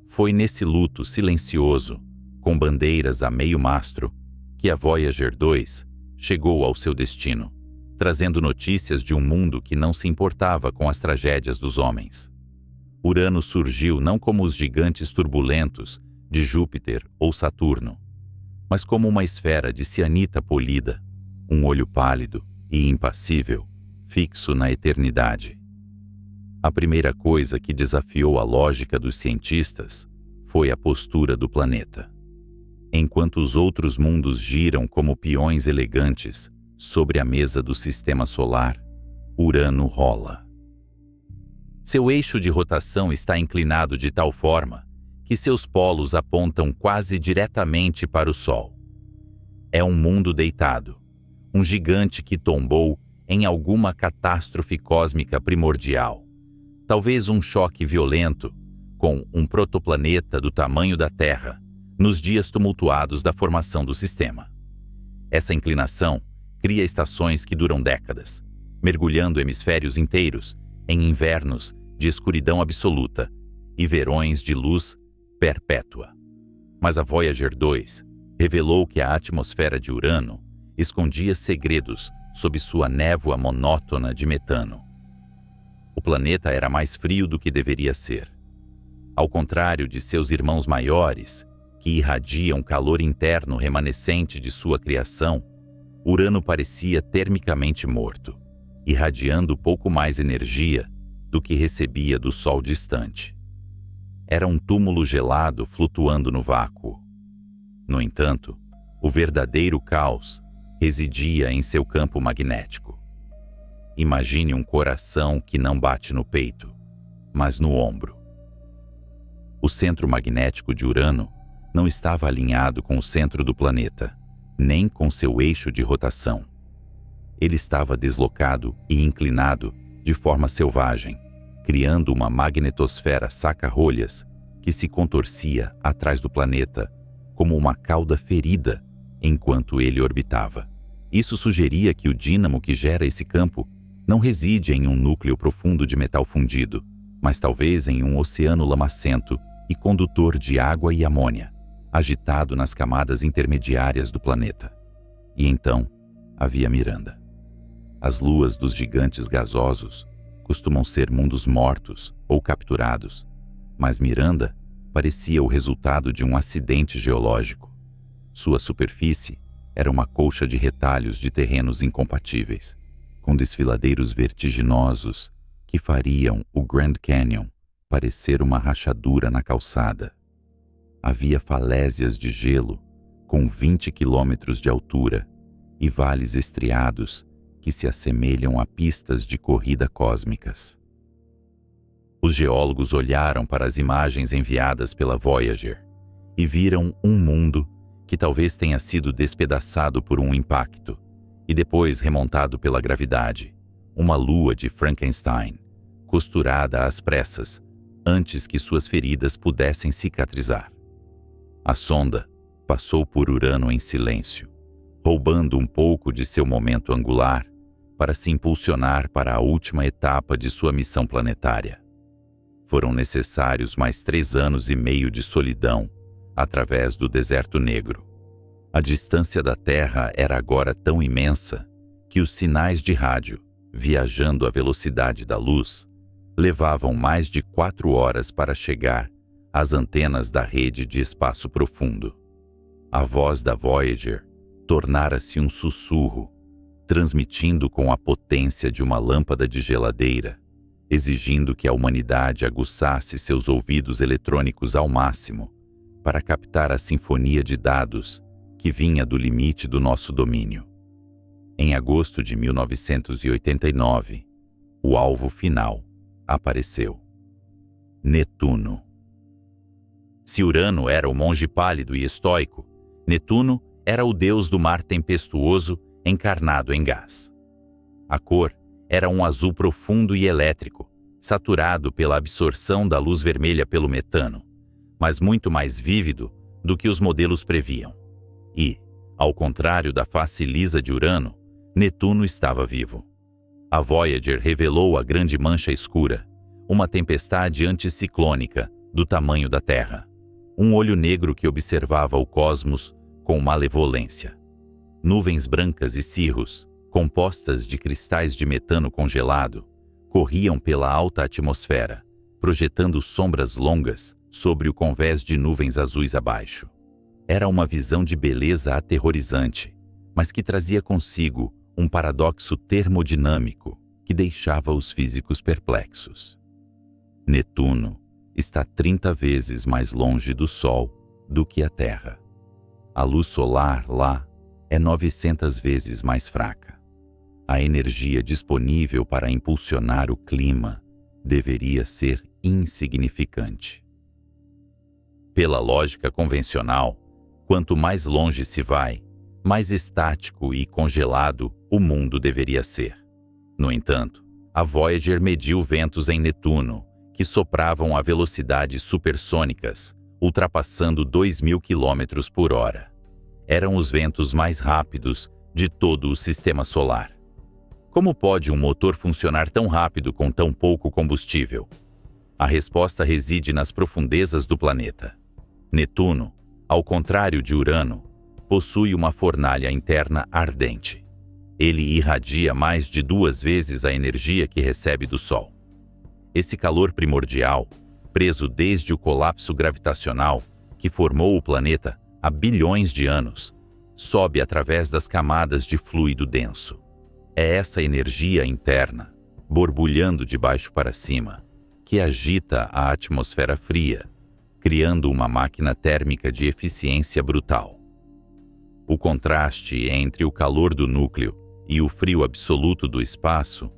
Foi nesse luto silencioso, com bandeiras a meio mastro, que a Voyager 2 chegou ao seu destino, trazendo notícias de um mundo que não se importava com as tragédias dos homens. Urano surgiu não como os gigantes turbulentos de Júpiter ou Saturno, mas como uma esfera de cianita polida, um olho pálido e impassível, fixo na eternidade. A primeira coisa que desafiou a lógica dos cientistas foi a postura do planeta. Enquanto os outros mundos giram como peões elegantes sobre a mesa do Sistema Solar, Urano rola. Seu eixo de rotação está inclinado de tal forma que seus polos apontam quase diretamente para o Sol. É um mundo deitado, um gigante que tombou em alguma catástrofe cósmica primordial. Talvez um choque violento com um protoplaneta do tamanho da Terra nos dias tumultuados da formação do sistema. Essa inclinação cria estações que duram décadas, mergulhando hemisférios inteiros em invernos de escuridão absoluta e verões de luz perpétua. Mas a Voyager 2 revelou que a atmosfera de Urano escondia segredos sob sua névoa monótona de metano. O planeta era mais frio do que deveria ser. Ao contrário de seus irmãos maiores, que irradiam calor interno remanescente de sua criação, Urano parecia termicamente morto, irradiando pouco mais energia do que recebia do Sol distante. Era um túmulo gelado flutuando no vácuo. No entanto, o verdadeiro caos residia em seu campo magnético. Imagine um coração que não bate no peito, mas no ombro. O centro magnético de Urano não estava alinhado com o centro do planeta, nem com seu eixo de rotação. Ele estava deslocado e inclinado de forma selvagem, criando uma magnetosfera saca-rolhas que se contorcia atrás do planeta como uma cauda ferida enquanto ele orbitava. Isso sugeria que o dínamo que gera esse campo não reside em um núcleo profundo de metal fundido, mas talvez em um oceano lamacento e condutor de água e amônia, agitado nas camadas intermediárias do planeta. E então havia Miranda. As luas dos gigantes gasosos costumam ser mundos mortos ou capturados, mas Miranda parecia o resultado de um acidente geológico. Sua superfície era uma colcha de retalhos de terrenos incompatíveis, com desfiladeiros vertiginosos que fariam o Grand Canyon parecer uma rachadura na calçada. Havia falésias de gelo com 20 quilômetros de altura e vales estriados que se assemelham a pistas de corrida cósmicas. Os geólogos olharam para as imagens enviadas pela Voyager e viram um mundo que talvez tenha sido despedaçado por um impacto e depois remontado pela gravidade, uma lua de Frankenstein, costurada às pressas antes que suas feridas pudessem cicatrizar. A sonda passou por Urano em silêncio, roubando um pouco de seu momento angular para se impulsionar para a última etapa de sua missão planetária. Foram necessários mais 3 anos e meio de solidão através do deserto negro. A distância da Terra era agora tão imensa que os sinais de rádio, viajando à velocidade da luz, levavam mais de 4 horas para chegar às antenas da rede de espaço profundo. A voz da Voyager tornara-se um sussurro, transmitindo com a potência de uma lâmpada de geladeira, exigindo que a humanidade aguçasse seus ouvidos eletrônicos ao máximo para captar a sinfonia de dados que vinha do limite do nosso domínio. Em agosto de 1989, o alvo final apareceu: Netuno. Se Urano era o monge pálido e estoico, Netuno era o deus do mar tempestuoso encarnado em gás. A cor era um azul profundo e elétrico, saturado pela absorção da luz vermelha pelo metano, mas muito mais vívido do que os modelos previam. E, ao contrário da face lisa de Urano, Netuno estava vivo. A Voyager revelou a grande mancha escura, uma tempestade anticiclônica do tamanho da Terra, um olho negro que observava o cosmos com malevolência. Nuvens brancas e cirros, compostas de cristais de metano congelado, corriam pela alta atmosfera, projetando sombras longas sobre o convés de nuvens azuis abaixo. Era uma visão de beleza aterrorizante, mas que trazia consigo um paradoxo termodinâmico que deixava os físicos perplexos. Netuno está 30 vezes mais longe do Sol do que a Terra. A luz solar lá é 900 vezes mais fraca. A energia disponível para impulsionar o clima deveria ser insignificante. Pela lógica convencional, quanto mais longe se vai, mais estático e congelado o mundo deveria ser. No entanto, a Voyager mediu ventos em Netuno que sopravam a velocidades supersônicas, ultrapassando 2.000 km por hora. Eram os ventos mais rápidos de todo o sistema solar. Como pode um motor funcionar tão rápido com tão pouco combustível? A resposta reside nas profundezas do planeta. Netuno, ao contrário de Urano, possui uma fornalha interna ardente. Ele irradia mais de 2 vezes a energia que recebe do Sol. Esse calor primordial, preso desde o colapso gravitacional que formou o planeta há bilhões de anos, sobe através das camadas de fluido denso. É essa energia interna, borbulhando de baixo para cima, que agita a atmosfera fria, criando uma máquina térmica de eficiência brutal. O contraste entre o calor do núcleo e o frio absoluto do espaço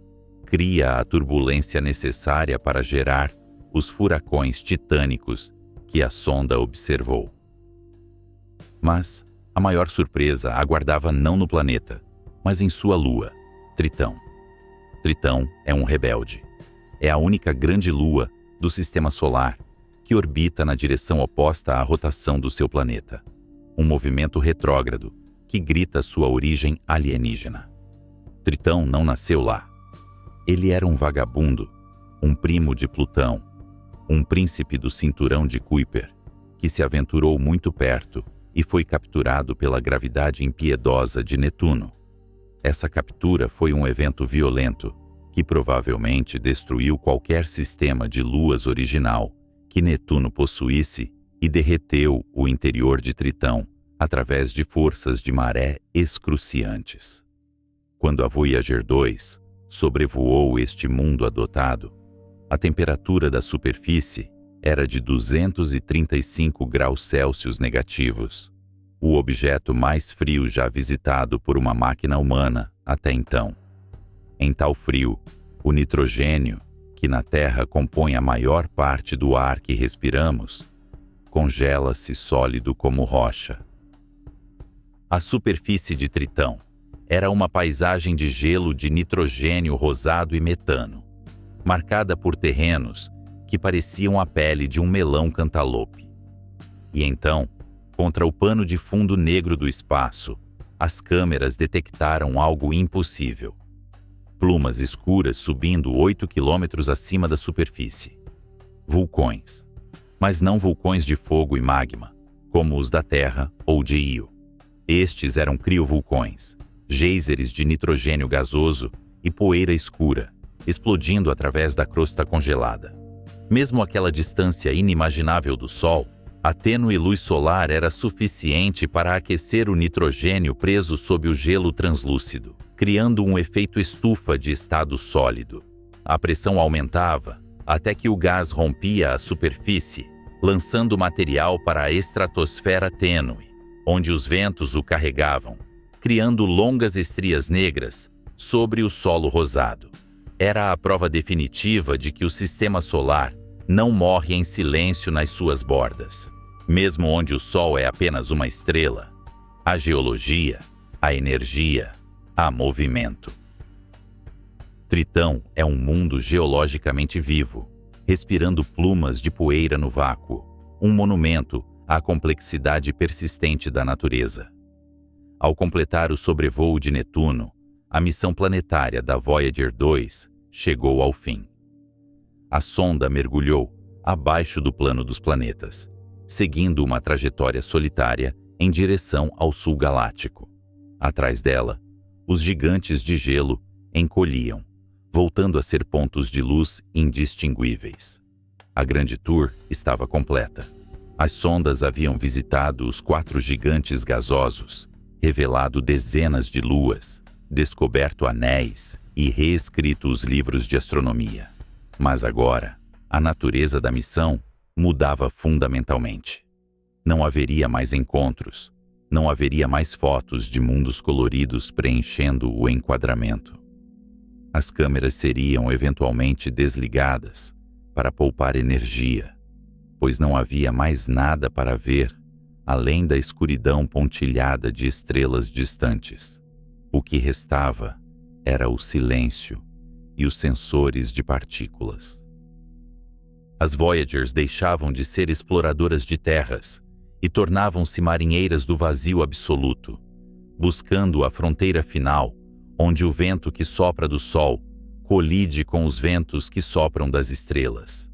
cria a turbulência necessária para gerar os furacões titânicos que a sonda observou. Mas a maior surpresa aguardava não no planeta, mas em sua lua, Tritão. Tritão é um rebelde. É a única grande lua do sistema solar que orbita na direção oposta à rotação do seu planeta. Um movimento retrógrado que grita sua origem alienígena. Tritão não nasceu lá. Ele era um vagabundo, um primo de Plutão, um príncipe do cinturão de Kuiper, que se aventurou muito perto e foi capturado pela gravidade impiedosa de Netuno. Essa captura foi um evento violento que provavelmente destruiu qualquer sistema de luas original que Netuno possuísse e derreteu o interior de Tritão através de forças de maré excruciantes. Quando a Voyager 2 sobrevoou este mundo adotado, a temperatura da superfície era de 235 graus Celsius negativos, o objeto mais frio já visitado por uma máquina humana até então. Em tal frio, o nitrogênio, que na Terra compõe a maior parte do ar que respiramos, congela-se sólido como rocha. A superfície de Tritão era uma paisagem de gelo de nitrogênio rosado e metano, marcada por terrenos que pareciam a pele de um melão cantaloupe. E então, contra o pano de fundo negro do espaço, as câmeras detectaram algo impossível. Plumas escuras subindo 8 quilômetros acima da superfície. Vulcões. Mas não vulcões de fogo e magma, como os da Terra ou de Io. Estes eram criovulcões, geysers de nitrogênio gasoso e poeira escura, explodindo através da crosta congelada. Mesmo àquela distância inimaginável do Sol, a tênue luz solar era suficiente para aquecer o nitrogênio preso sob o gelo translúcido, criando um efeito estufa de estado sólido. A pressão aumentava até que o gás rompia a superfície, lançando material para a estratosfera tênue, onde os ventos o carregavam, criando longas estrias negras sobre o solo rosado. Era a prova definitiva de que o sistema solar não morre em silêncio nas suas bordas. Mesmo onde o Sol é apenas uma estrela, há geologia, há energia, há movimento. Tritão é um mundo geologicamente vivo, respirando plumas de poeira no vácuo, um monumento à complexidade persistente da natureza. Ao completar o sobrevoo de Netuno, a missão planetária da Voyager 2 chegou ao fim. A sonda mergulhou abaixo do plano dos planetas, seguindo uma trajetória solitária em direção ao sul galáctico. Atrás dela, os gigantes de gelo encolhiam, voltando a ser pontos de luz indistinguíveis. A grande tour estava completa. As sondas haviam visitado os 4 gigantes gasosos, revelado dezenas de luas, descoberto anéis e reescrito os livros de astronomia. Mas agora, a natureza da missão mudava fundamentalmente. Não haveria mais encontros, não haveria mais fotos de mundos coloridos preenchendo o enquadramento. As câmeras seriam eventualmente desligadas para poupar energia, pois não havia mais nada para ver além da escuridão pontilhada de estrelas distantes. O que restava era o silêncio e os sensores de partículas. As Voyagers deixavam de ser exploradoras de terras e tornavam-se marinheiras do vazio absoluto, buscando a fronteira final, onde o vento que sopra do Sol colide com os ventos que sopram das estrelas.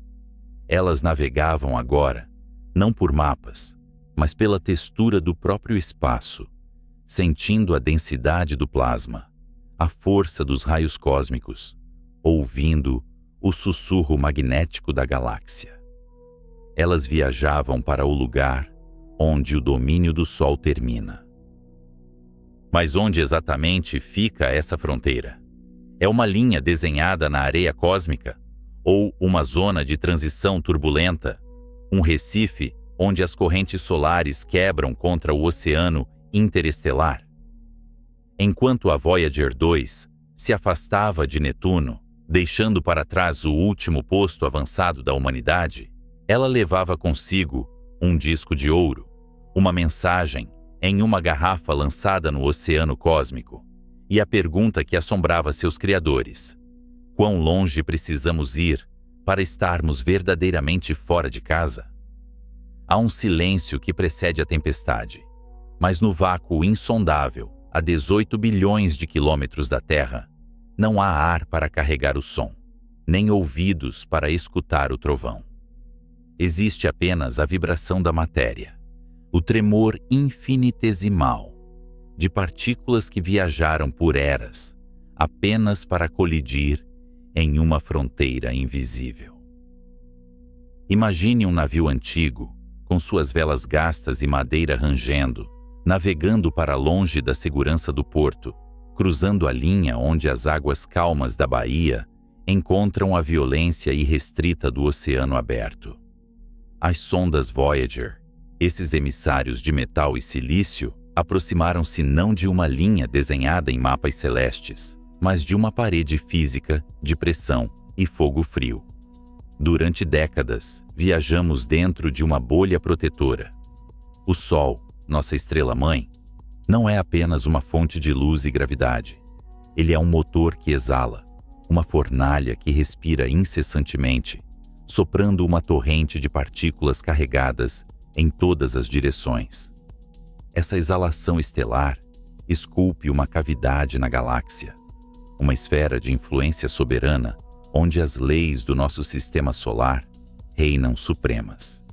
Elas navegavam agora, não por mapas, mas pela textura do próprio espaço, sentindo a densidade do plasma, a força dos raios cósmicos, ouvindo o sussurro magnético da galáxia. Elas viajavam para o lugar onde o domínio do Sol termina. Mas onde exatamente fica essa fronteira? É uma linha desenhada na areia cósmica? Ou uma zona de transição turbulenta? Um recife onde as correntes solares quebram contra o oceano interestelar? Enquanto a Voyager 2 se afastava de Netuno, deixando para trás o último posto avançado da humanidade, ela levava consigo um disco de ouro, uma mensagem em uma garrafa lançada no oceano cósmico, e a pergunta que assombrava seus criadores: quão longe precisamos ir para estarmos verdadeiramente fora de casa? Há um silêncio que precede a tempestade, mas no vácuo insondável, a 18 bilhões de quilômetros da Terra, não há ar para carregar o som, nem ouvidos para escutar o trovão. Existe apenas a vibração da matéria, o tremor infinitesimal de partículas que viajaram por eras, apenas para colidir em uma fronteira invisível. Imagine um navio antigo, com suas velas gastas e madeira rangendo, navegando para longe da segurança do porto, cruzando a linha onde as águas calmas da baía encontram a violência irrestrita do oceano aberto. As sondas Voyager, esses emissários de metal e silício, aproximaram-se não de uma linha desenhada em mapas celestes, mas de uma parede física de pressão e fogo frio. Durante décadas, viajamos dentro de uma bolha protetora. O Sol, nossa estrela-mãe, não é apenas uma fonte de luz e gravidade. Ele é um motor que exala, uma fornalha que respira incessantemente, soprando uma torrente de partículas carregadas em todas as direções. Essa exalação estelar esculpe uma cavidade na galáxia, uma esfera de influência soberana onde as leis do nosso sistema solar reinam supremas.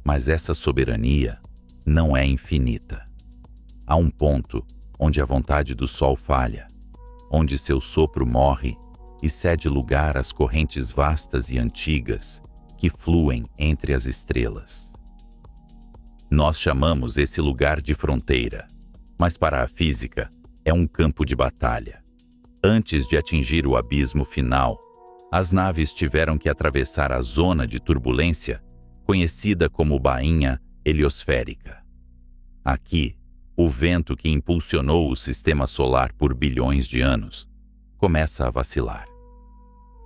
Mas essa soberania não é infinita. Há um ponto onde a vontade do Sol falha, onde seu sopro morre e cede lugar às correntes vastas e antigas que fluem entre as estrelas. Nós chamamos esse lugar de fronteira, mas para a física é um campo de batalha. Antes de atingir o abismo final, as naves tiveram que atravessar a zona de turbulência conhecida como bainha heliosférica. Aqui, o vento que impulsionou o sistema solar por bilhões de anos começa a vacilar.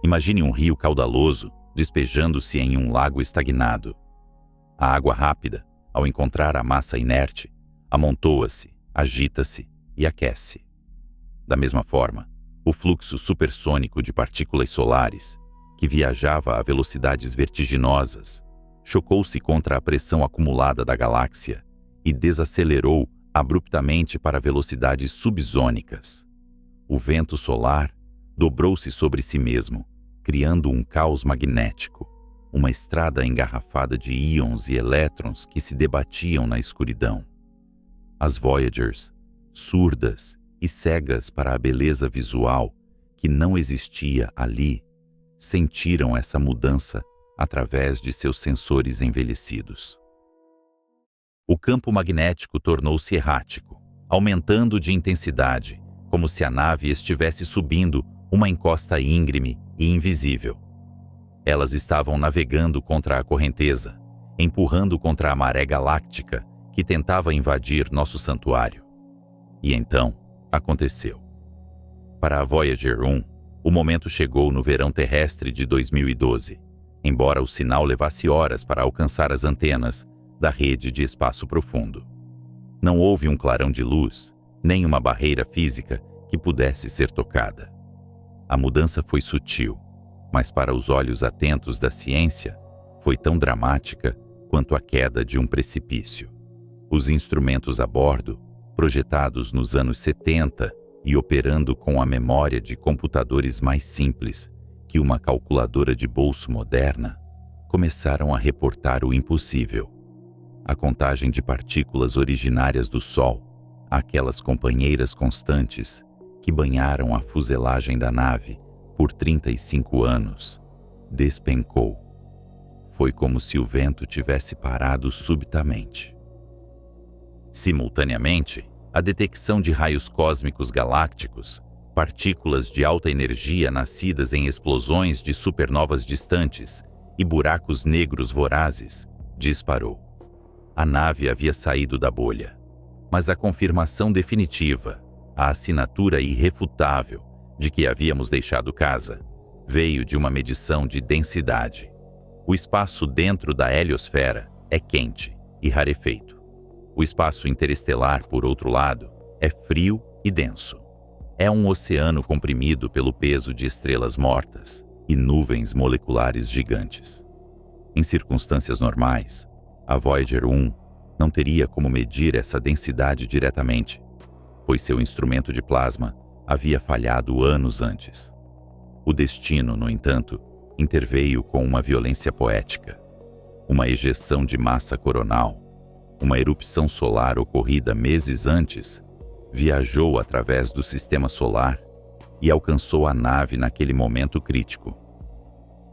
Imagine um rio caudaloso despejando-se em um lago estagnado. A água rápida, ao encontrar a massa inerte, amontoa-se, agita-se e aquece. Da mesma forma, o fluxo supersônico de partículas solares, que viajava a velocidades vertiginosas, chocou-se contra a pressão acumulada da galáxia e desacelerou abruptamente para velocidades subsônicas. O vento solar dobrou-se sobre si mesmo, criando um caos magnético, uma estrada engarrafada de íons e elétrons que se debatiam na escuridão. As Voyagers, surdas e cegas para a beleza visual que não existia ali, sentiram essa mudança através de seus sensores envelhecidos. O campo magnético tornou-se errático, aumentando de intensidade, como se a nave estivesse subindo uma encosta íngreme e invisível. Elas estavam navegando contra a correnteza, empurrando contra a maré galáctica que tentava invadir nosso santuário. E então, aconteceu. Para a Voyager 1, o momento chegou no verão terrestre de 2012, embora o sinal levasse horas para alcançar as antenas da rede de espaço profundo. Não houve um clarão de luz, nem uma barreira física que pudesse ser tocada. A mudança foi sutil, mas para os olhos atentos da ciência, foi tão dramática quanto a queda de um precipício. Os instrumentos a bordo, projetados nos anos 70 e operando com a memória de computadores mais simples que uma calculadora de bolso moderna, começaram a reportar o impossível. A contagem de partículas originárias do Sol, aquelas companheiras constantes que banharam a fuselagem da nave por 35 anos, despencou. Foi como se o vento tivesse parado subitamente. Simultaneamente, a detecção de raios cósmicos galácticos, partículas de alta energia nascidas em explosões de supernovas distantes e buracos negros vorazes, disparou. A nave havia saído da bolha, mas a confirmação definitiva, a assinatura irrefutável de que havíamos deixado casa, veio de uma medição de densidade. O espaço dentro da heliosfera é quente e rarefeito. O espaço interestelar, por outro lado, é frio e denso. É um oceano comprimido pelo peso de estrelas mortas e nuvens moleculares gigantes. Em circunstâncias normais, a Voyager 1 não teria como medir essa densidade diretamente, pois seu instrumento de plasma havia falhado anos antes. O destino, no entanto, interveio com uma violência poética. Uma ejeção de massa coronal, uma erupção solar ocorrida meses antes, viajou através do sistema solar e alcançou a nave naquele momento crítico.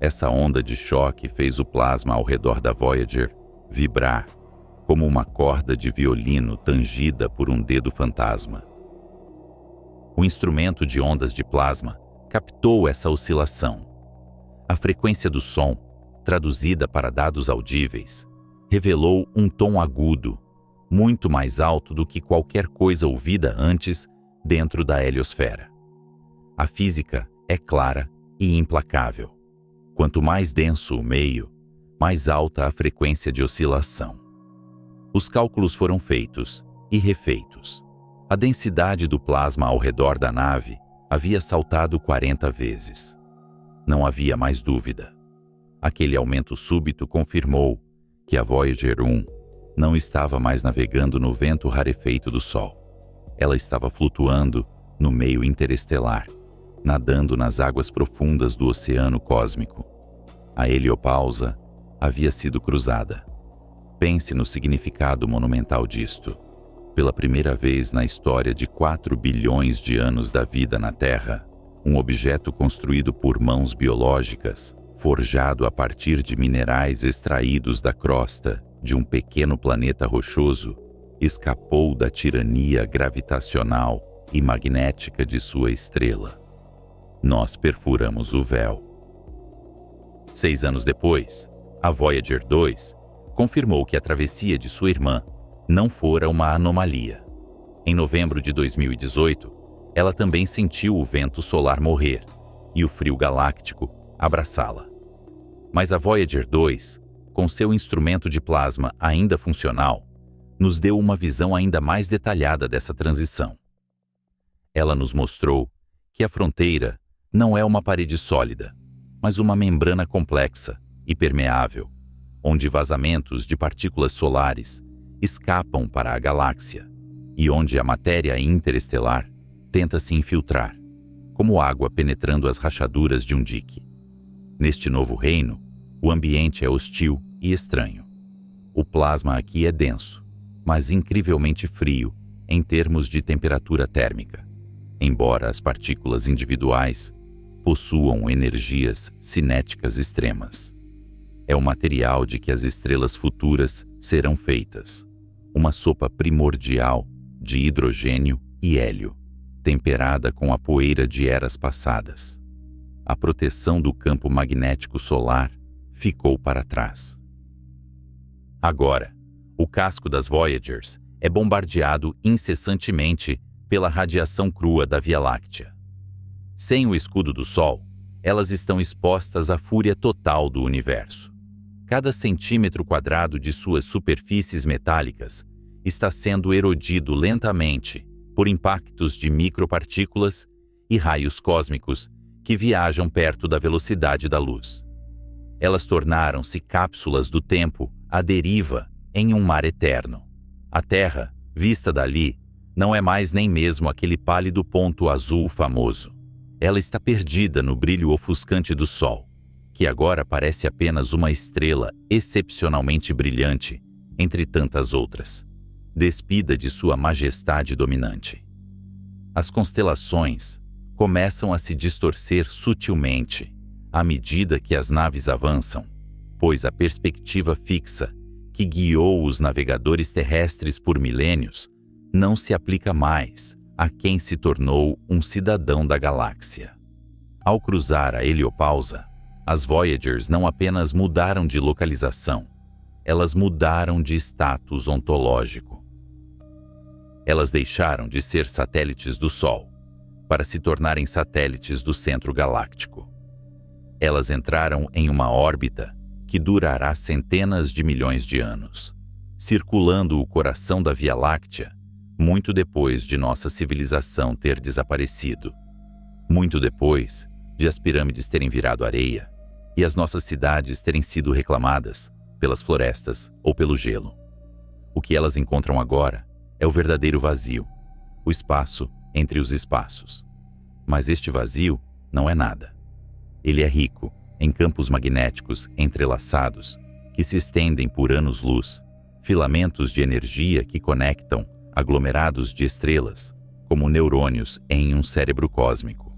Essa onda de choque fez o plasma ao redor da Voyager vibrar, como uma corda de violino tangida por um dedo fantasma. O instrumento de ondas de plasma captou essa oscilação. A frequência do som, traduzida para dados audíveis, revelou um tom agudo, muito mais alto do que qualquer coisa ouvida antes dentro da heliosfera. A física é clara e implacável. Quanto mais denso o meio, mais alta a frequência de oscilação. Os cálculos foram feitos e refeitos. A densidade do plasma ao redor da nave havia saltado 40 vezes. Não havia mais dúvida. Aquele aumento súbito confirmou que a Voyager 1 não estava mais navegando no vento rarefeito do Sol. Ela estava flutuando no meio interestelar, nadando nas águas profundas do oceano cósmico. A heliopausa havia sido cruzada. Pense no significado monumental disto. Pela primeira vez na história de 4 bilhões de anos da vida na Terra, um objeto construído por mãos biológicas, forjado a partir de minerais extraídos da crosta de um pequeno planeta rochoso, escapou da tirania gravitacional e magnética de sua estrela. Nós perfuramos o véu. 6 anos depois, a Voyager 2 confirmou que a travessia de sua irmã não fora uma anomalia. Em novembro de 2018, ela também sentiu o vento solar morrer e o frio galáctico abraçá-la. Mas a Voyager 2, com seu instrumento de plasma ainda funcional, nos deu uma visão ainda mais detalhada dessa transição. Ela nos mostrou que a fronteira não é uma parede sólida, mas uma membrana complexa e permeável, onde vazamentos de partículas solares escapam para a galáxia e onde a matéria interestelar tenta se infiltrar, como água penetrando as rachaduras de um dique. Neste novo reino, o ambiente é hostil e estranho. O plasma aqui é denso, mas incrivelmente frio em termos de temperatura térmica, embora as partículas individuais possuam energias cinéticas extremas. É o material de que as estrelas futuras serão feitas, uma sopa primordial de hidrogênio e hélio, temperada com a poeira de eras passadas. A proteção do campo magnético solar ficou para trás. Agora, o casco das Voyagers é bombardeado incessantemente pela radiação crua da Via Láctea. Sem o escudo do Sol, elas estão expostas à fúria total do universo. Cada centímetro quadrado de suas superfícies metálicas está sendo erodido lentamente por impactos de micropartículas e raios cósmicos que viajam perto da velocidade da luz. Elas tornaram-se cápsulas do tempo à deriva em um mar eterno. A Terra, vista dali, não é mais nem mesmo aquele pálido ponto azul famoso. Ela está perdida no brilho ofuscante do Sol, que agora parece apenas uma estrela excepcionalmente brilhante entre tantas outras, despida de sua majestade dominante. As constelações começam a se distorcer sutilmente à medida que as naves avançam, pois a perspectiva fixa que guiou os navegadores terrestres por milênios não se aplica mais a quem se tornou um cidadão da galáxia. Ao cruzar a heliopausa, as Voyagers não apenas mudaram de localização, elas mudaram de status ontológico. Elas deixaram de ser satélites do Sol para se tornarem satélites do centro galáctico. Elas entraram em uma órbita que durará centenas de milhões de anos, circulando o coração da Via Láctea muito depois de nossa civilização ter desaparecido, muito depois de as pirâmides terem virado areia e as nossas cidades terem sido reclamadas pelas florestas ou pelo gelo. O que elas encontram agora é o verdadeiro vazio, o espaço entre os espaços. Mas este vazio não é nada. Ele é rico em campos magnéticos entrelaçados que se estendem por anos-luz, filamentos de energia que conectam aglomerados de estrelas, como neurônios em um cérebro cósmico.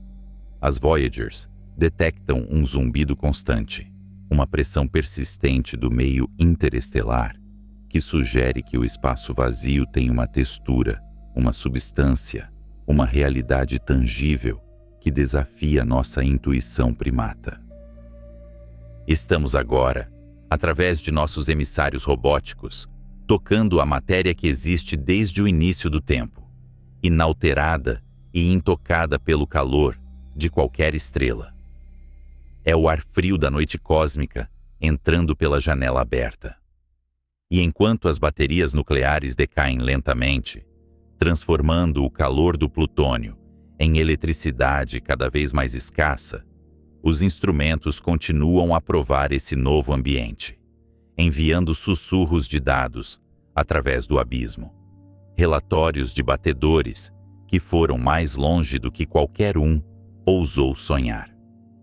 As Voyagers detectam um zumbido constante, uma pressão persistente do meio interestelar, que sugere que o espaço vazio tem uma textura, uma substância, uma realidade tangível que desafia nossa intuição primata. Estamos agora, através de nossos emissários robóticos, tocando a matéria que existe desde o início do tempo, inalterada e intocada pelo calor de qualquer estrela. É o ar frio da noite cósmica entrando pela janela aberta. E enquanto as baterias nucleares decaem lentamente, transformando o calor do plutônio em eletricidade cada vez mais escassa, os instrumentos continuam a provar esse novo ambiente, enviando sussurros de dados através do abismo, relatórios de batedores que foram mais longe do que qualquer um ousou sonhar.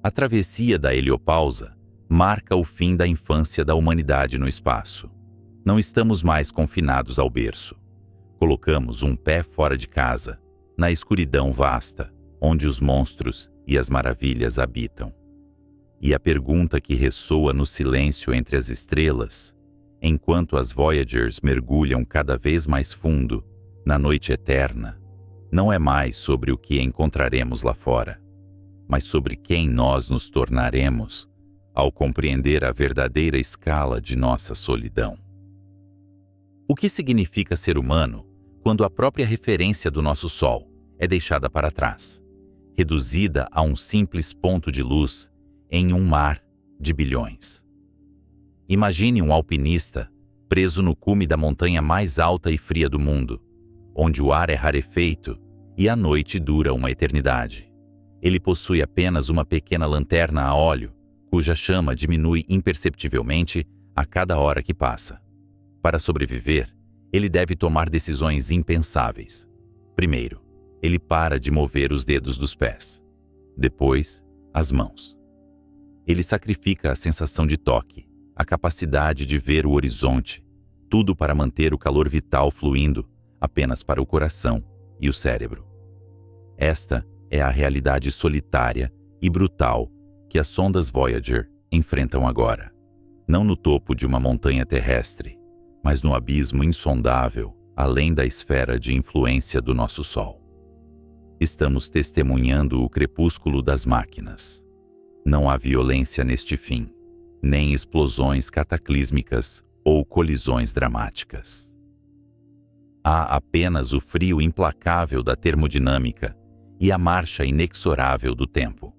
A travessia da heliopausa marca o fim da infância da humanidade no espaço. Não estamos mais confinados ao berço. Colocamos um pé fora de casa, na escuridão vasta, onde os monstros e as maravilhas habitam. E a pergunta que ressoa no silêncio entre as estrelas, enquanto as Voyagers mergulham cada vez mais fundo na noite eterna, não é mais sobre o que encontraremos lá fora, mas sobre quem nós nos tornaremos ao compreender a verdadeira escala de nossa solidão. O que significa ser humano quando a própria referência do nosso Sol é deixada para trás, reduzida a um simples ponto de luz em um mar de bilhões? Imagine um alpinista preso no cume da montanha mais alta e fria do mundo, onde o ar é rarefeito e a noite dura uma eternidade. Ele possui apenas uma pequena lanterna a óleo, cuja chama diminui imperceptivelmente a cada hora que passa. Para sobreviver, ele deve tomar decisões impensáveis. Primeiro, ele para de mover os dedos dos pés. Depois, as mãos. Ele sacrifica a sensação de toque, a capacidade de ver o horizonte, tudo para manter o calor vital fluindo apenas para o coração e o cérebro. Esta é a realidade solitária e brutal que as sondas Voyager enfrentam agora. Não no topo de uma montanha terrestre, mas no abismo insondável, além da esfera de influência do nosso Sol. Estamos testemunhando o crepúsculo das máquinas. Não há violência neste fim, nem explosões cataclísmicas ou colisões dramáticas. Há apenas o frio implacável da termodinâmica e a marcha inexorável do tempo.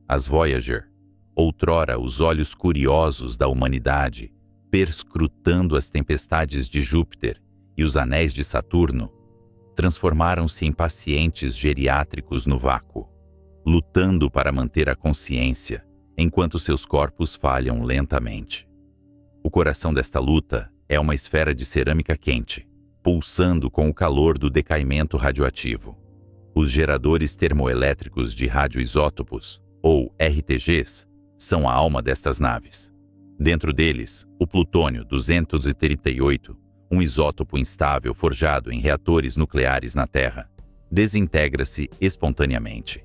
As Voyager, outrora os olhos curiosos da humanidade, perscrutando as tempestades de Júpiter e os anéis de Saturno, transformaram-se em pacientes geriátricos no vácuo, lutando para manter a consciência enquanto seus corpos falham lentamente. O coração desta luta é uma esfera de cerâmica quente, pulsando com o calor do decaimento radioativo. Os geradores termoelétricos de radioisótopos, ou RTGs, são a alma destas naves. Dentro deles, o plutônio 238, um isótopo instável forjado em reatores nucleares na Terra, desintegra-se espontaneamente.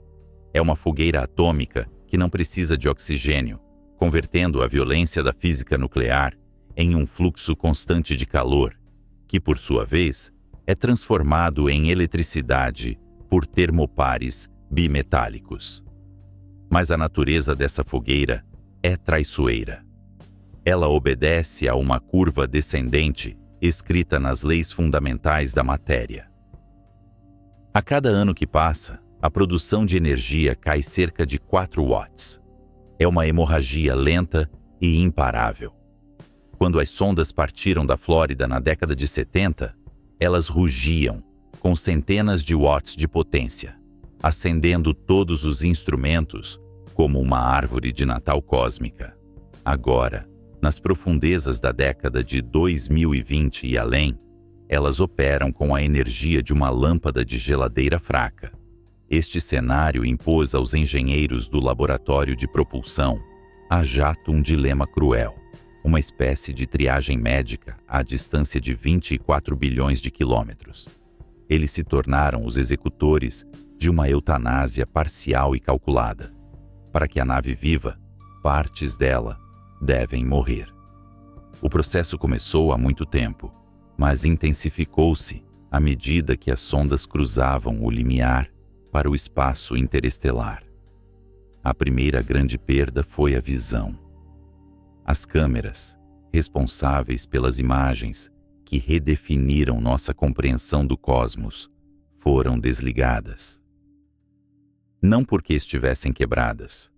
É uma fogueira atômica que não precisa de oxigênio, convertendo a violência da física nuclear em um fluxo constante de calor, que, por sua vez, é transformado em eletricidade por termopares bimetálicos. Mas a natureza dessa fogueira é traiçoeira. Ela obedece a uma curva descendente escrita nas leis fundamentais da matéria. A cada ano que passa, a produção de energia cai cerca de 4 watts. É uma hemorragia lenta e imparável. Quando as sondas partiram da Flórida na década de 70, elas rugiam, com centenas de watts de potência, acendendo todos os instrumentos como uma árvore de Natal cósmica. Agora, nas profundezas da década de 2020 e além, elas operam com a energia de uma lâmpada de geladeira fraca. Este cenário impôs aos engenheiros do laboratório de propulsão a jato um dilema cruel, uma espécie de triagem médica à distância de 24 bilhões de quilômetros. Eles se tornaram os executores de uma eutanásia parcial e calculada. Para que a nave viva, partes dela devem morrer. O processo começou há muito tempo, mas intensificou-se à medida que as sondas cruzavam o limiar para o espaço interestelar. A primeira grande perda foi a visão. As câmeras, responsáveis pelas imagens que redefiniram nossa compreensão do cosmos, foram desligadas. Não porque estivessem quebradas,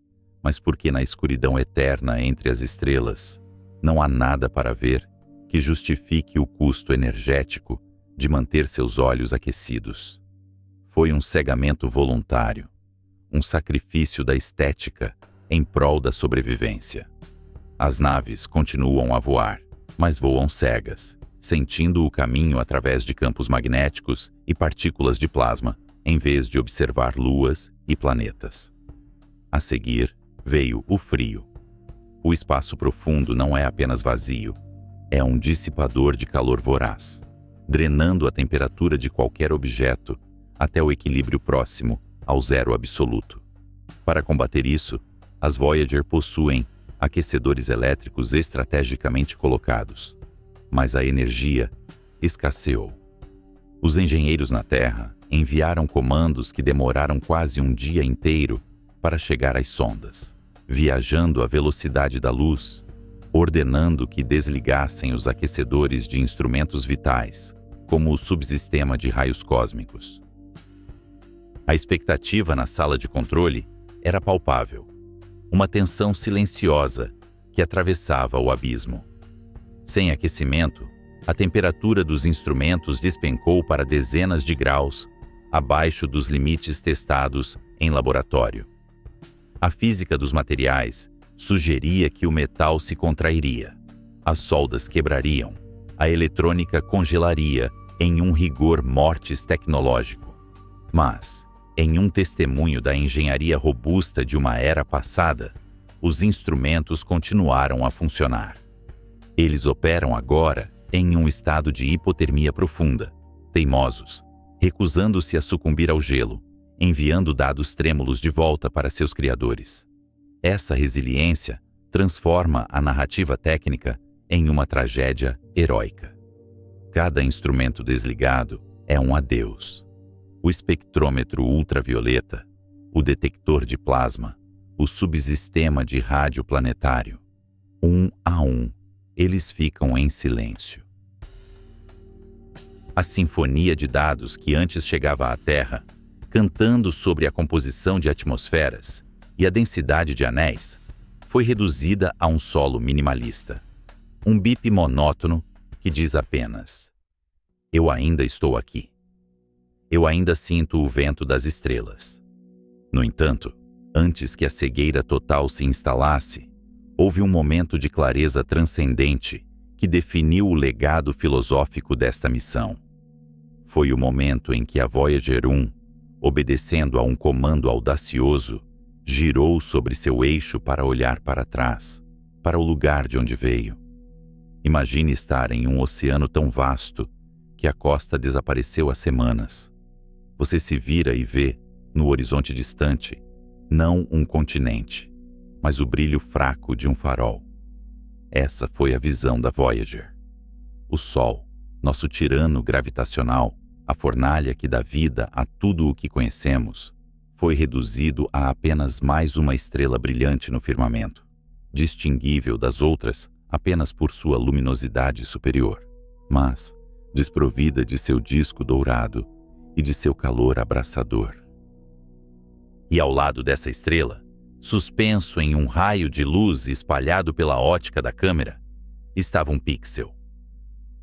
mas porque na escuridão eterna entre as estrelas não há nada para ver que justifique o custo energético de manter seus olhos aquecidos. Foi um cegamento voluntário, um sacrifício da estética em prol da sobrevivência. As naves continuam a voar, mas voam cegas, sentindo o caminho através de campos magnéticos e partículas de plasma, em vez de observar luas e planetas. A seguir, veio o frio. O espaço profundo não é apenas vazio. é um dissipador de calor voraz, drenando a temperatura de qualquer objeto até o equilíbrio próximo ao zero absoluto. Para combater isso, as Voyager possuem aquecedores elétricos estrategicamente colocados, mas a energia escasseou. Os engenheiros na Terra enviaram comandos que demoraram quase um dia inteiro para chegar às sondas, viajando à velocidade da luz, ordenando que desligassem os aquecedores de instrumentos vitais, como o subsistema de raios cósmicos. A expectativa na sala de controle era palpável, uma tensão silenciosa que atravessava o abismo. Sem aquecimento, a temperatura dos instrumentos despencou para dezenas de graus abaixo dos limites testados em laboratório. A física dos materiais sugeria que o metal se contrairia, as soldas quebrariam, a eletrônica congelaria em um rigor mortis tecnológico. Mas, em um testemunho da engenharia robusta de uma era passada, os instrumentos continuaram a funcionar. Eles operam agora em um estado de hipotermia profunda, teimosos, recusando-se a sucumbir ao gelo, enviando dados trêmulos de volta para seus criadores. Essa resiliência transforma a narrativa técnica em uma tragédia heróica. Cada instrumento desligado é um adeus. O espectrômetro ultravioleta, o detector de plasma, o subsistema de rádio planetário. Um a um, eles ficam em silêncio. A sinfonia de dados que antes chegava à Terra, cantando sobre a composição de atmosferas e a densidade de anéis, foi reduzida a um solo minimalista. Um bip monótono que diz apenas: eu ainda estou aqui. Eu ainda sinto o vento das estrelas. No entanto, antes que a cegueira total se instalasse, houve um momento de clareza transcendente que definiu o legado filosófico desta missão. Foi o momento em que a Voyager 1, obedecendo a um comando audacioso, girou sobre seu eixo para olhar para trás, para o lugar de onde veio. Imagine estar em um oceano tão vasto que a costa desapareceu há semanas. Você se vira e vê, no horizonte distante, não um continente, mas o brilho fraco de um farol. Essa foi a visão da Voyager. O Sol, nosso tirano gravitacional, a fornalha que dá vida a tudo o que conhecemos, foi reduzido a apenas mais uma estrela brilhante no firmamento, distinguível das outras apenas por sua luminosidade superior, mas desprovida de seu disco dourado e de seu calor abraçador. E ao lado dessa estrela, suspenso em um raio de luz espalhado pela ótica da câmera, estava um pixel.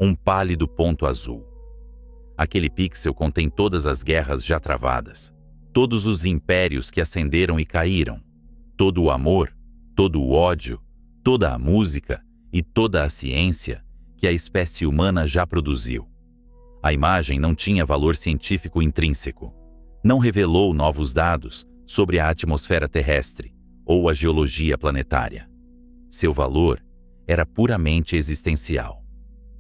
Um pálido ponto azul. Aquele pixel contém todas as guerras já travadas, todos os impérios que ascenderam e caíram, todo o amor, todo o ódio, toda a música e toda a ciência que a espécie humana já produziu. A imagem não tinha valor científico intrínseco. Não revelou novos dados sobre a atmosfera terrestre ou a geologia planetária. Seu valor era puramente existencial.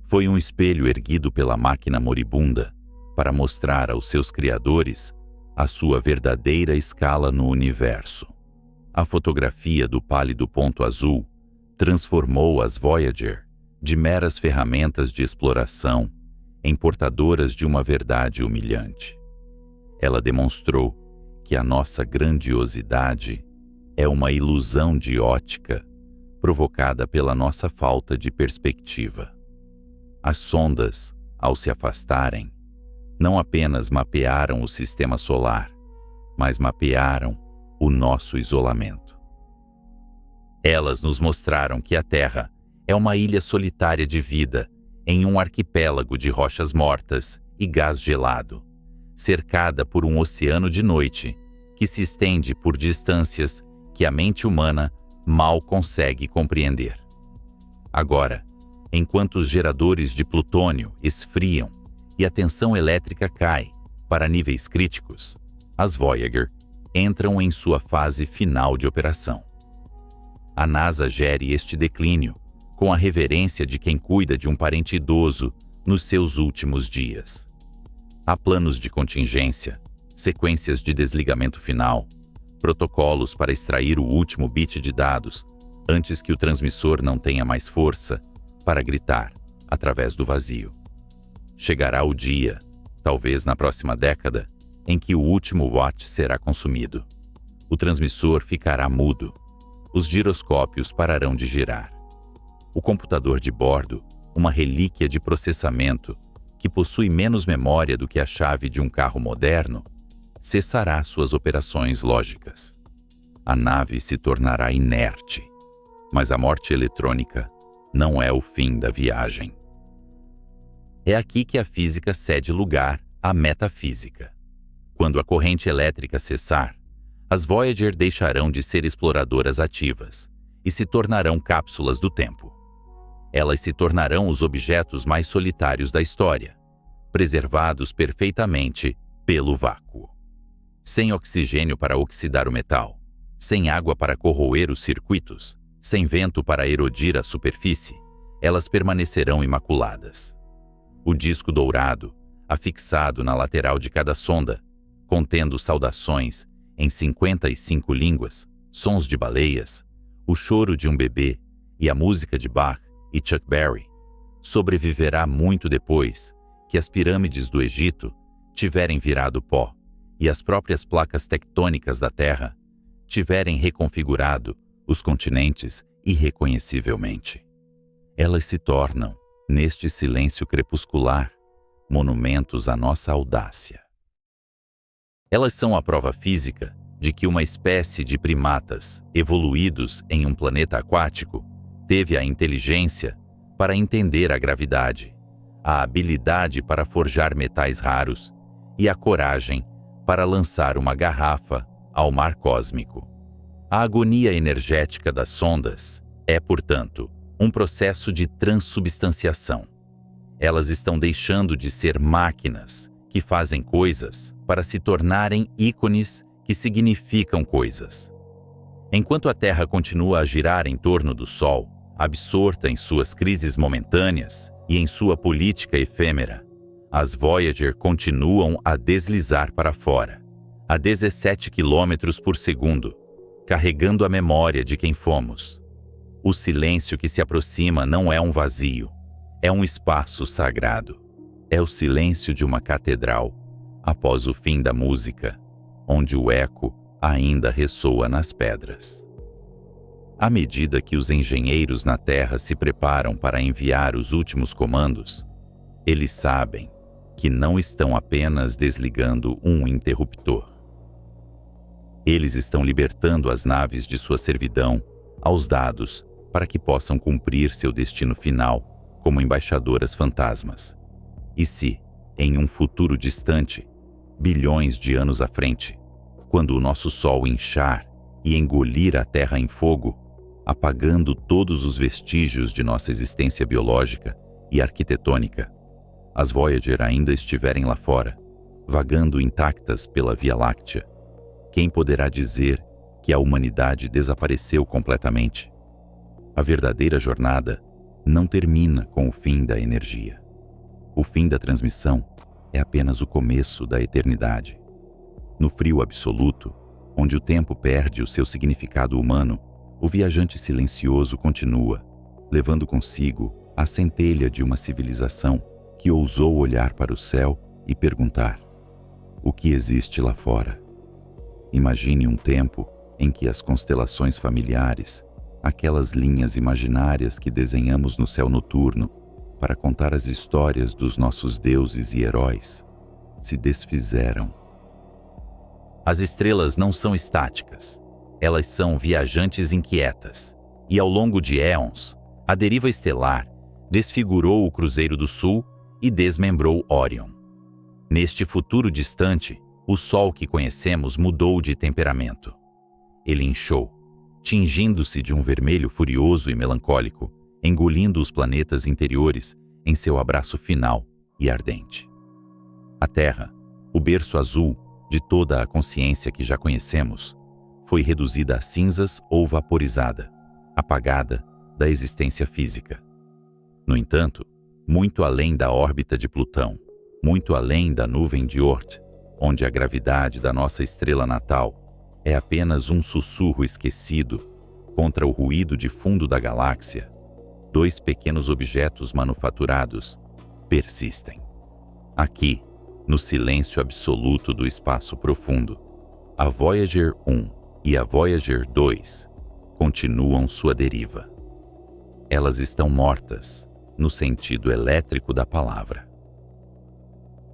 Foi um espelho erguido pela máquina moribunda para mostrar aos seus criadores a sua verdadeira escala no universo. A fotografia do pálido ponto azul transformou as Voyager de meras ferramentas de exploração em portadoras de uma verdade humilhante. Ela demonstrou que a nossa grandiosidade é uma ilusão de ótica provocada pela nossa falta de perspectiva. As sondas, ao se afastarem, não apenas mapearam o sistema solar, mas mapearam o nosso isolamento. Elas nos mostraram que a Terra é uma ilha solitária de vida em um arquipélago de rochas mortas e gás gelado, cercada por um oceano de noite que se estende por distâncias que a mente humana mal consegue compreender. Agora, enquanto os geradores de plutônio esfriam e a tensão elétrica cai para níveis críticos, as Voyager entram em sua fase final de operação. A NASA gere este declínio com a reverência de quem cuida de um parente idoso nos seus últimos dias. Há planos de contingência, sequências de desligamento final, protocolos para extrair o último bit de dados antes que o transmissor não tenha mais força para gritar através do vazio. Chegará o dia, talvez na próxima década, em que o último watt será consumido. O transmissor ficará mudo. Os giroscópios pararão de girar. O computador de bordo, uma relíquia de processamento que possui menos memória do que a chave de um carro moderno, cessará suas operações lógicas. A nave se tornará inerte, mas a morte eletrônica não é o fim da viagem. É aqui que a física cede lugar à metafísica. Quando a corrente elétrica cessar, as Voyager deixarão de ser exploradoras ativas e se tornarão cápsulas do tempo. Elas se tornarão os objetos mais solitários da história, preservados perfeitamente pelo vácuo. Sem oxigênio para oxidar o metal, sem água para corroer os circuitos, sem vento para erodir a superfície, elas permanecerão imaculadas. O disco dourado, afixado na lateral de cada sonda, contendo saudações em 55 línguas, sons de baleias, o choro de um bebê e a música de Bach e Chuck Berry, sobreviverá muito depois que as pirâmides do Egito tiverem virado pó e as próprias placas tectônicas da Terra tiverem reconfigurado os continentes irreconhecivelmente. Elas se tornam, neste silêncio crepuscular, monumentos à nossa audácia. Elas são a prova física de que uma espécie de primatas evoluídos em um planeta aquático teve a inteligência para entender a gravidade, a habilidade para forjar metais raros e a coragem para lançar uma garrafa ao mar cósmico. A agonia energética das sondas é, portanto, um processo de transubstanciação. Elas estão deixando de ser máquinas que fazem coisas para se tornarem ícones que significam coisas. Enquanto a Terra continua a girar em torno do Sol, absorta em suas crises momentâneas e em sua política efêmera, as Voyager continuam a deslizar para fora, a 17 km por segundo, carregando a memória de quem fomos. O silêncio que se aproxima não é um vazio, é um espaço sagrado. É o silêncio de uma catedral após o fim da música, onde o eco ainda ressoa nas pedras. À medida que os engenheiros na Terra se preparam para enviar os últimos comandos, eles sabem que não estão apenas desligando um interruptor. Eles estão libertando as naves de sua servidão aos dados para que possam cumprir seu destino final como embaixadoras fantasmas. E se, em um futuro distante, bilhões de anos à frente, quando o nosso Sol inchar e engolir a Terra em fogo, apagando todos os vestígios de nossa existência biológica e arquitetônica, as Voyager ainda estiverem lá fora, vagando intactas pela Via Láctea, quem poderá dizer que a humanidade desapareceu completamente? A verdadeira jornada não termina com o fim da energia. O fim da transmissão é apenas o começo da eternidade. No frio absoluto, onde o tempo perde o seu significado humano, o viajante silencioso continua, levando consigo a centelha de uma civilização que ousou olhar para o céu e perguntar: o que existe lá fora? Imagine um tempo em que as constelações familiares, aquelas linhas imaginárias que desenhamos no céu noturno para contar as histórias dos nossos deuses e heróis, se desfizeram. As estrelas não são estáticas, elas são viajantes inquietas, e ao longo de éons, a deriva estelar desfigurou o Cruzeiro do Sul e desmembrou Órion. Neste futuro distante, o Sol que conhecemos mudou de temperamento. Ele inchou, tingindo-se de um vermelho furioso e melancólico, engolindo os planetas interiores em seu abraço final e ardente. A Terra, o berço azul de toda a consciência que já conhecemos, foi reduzida a cinzas ou vaporizada, apagada, da existência física. No entanto, muito além da órbita de Plutão, muito além da nuvem de Oort, onde a gravidade da nossa estrela natal é apenas um sussurro esquecido contra o ruído de fundo da galáxia, dois pequenos objetos manufaturados persistem. Aqui, no silêncio absoluto do espaço profundo, a Voyager 1 e a Voyager 2 continuam sua deriva. Elas estão mortas, no sentido elétrico da palavra.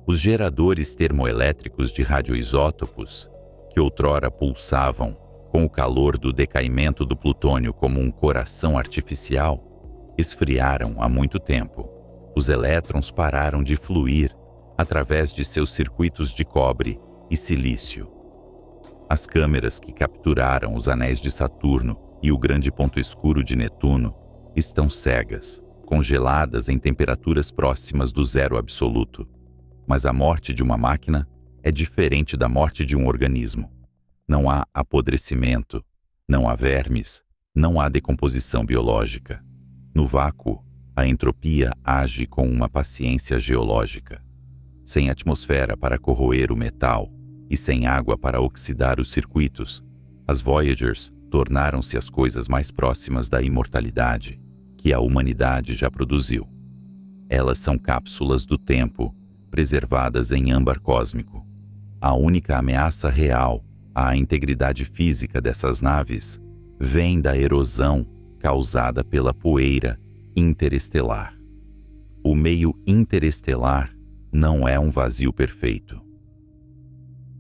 Os geradores termoelétricos de radioisótopos, que outrora pulsavam com o calor do decaimento do plutônio como um coração artificial, esfriaram há muito tempo. Os elétrons pararam de fluir através de seus circuitos de cobre e silício. As câmeras que capturaram os anéis de Saturno e o grande ponto escuro de Netuno estão cegas, congeladas em temperaturas próximas do zero absoluto. Mas a morte de uma máquina é diferente da morte de um organismo. Não há apodrecimento, não há vermes, não há decomposição biológica. No vácuo, a entropia age com uma paciência geológica. Sem atmosfera para corroer o metal e sem água para oxidar os circuitos, as Voyagers tornaram-se as coisas mais próximas da imortalidade que a humanidade já produziu. Elas são cápsulas do tempo, preservadas em âmbar cósmico. A única ameaça real à integridade física dessas naves vem da erosão causada pela poeira interestelar. O meio interestelar não é um vazio perfeito.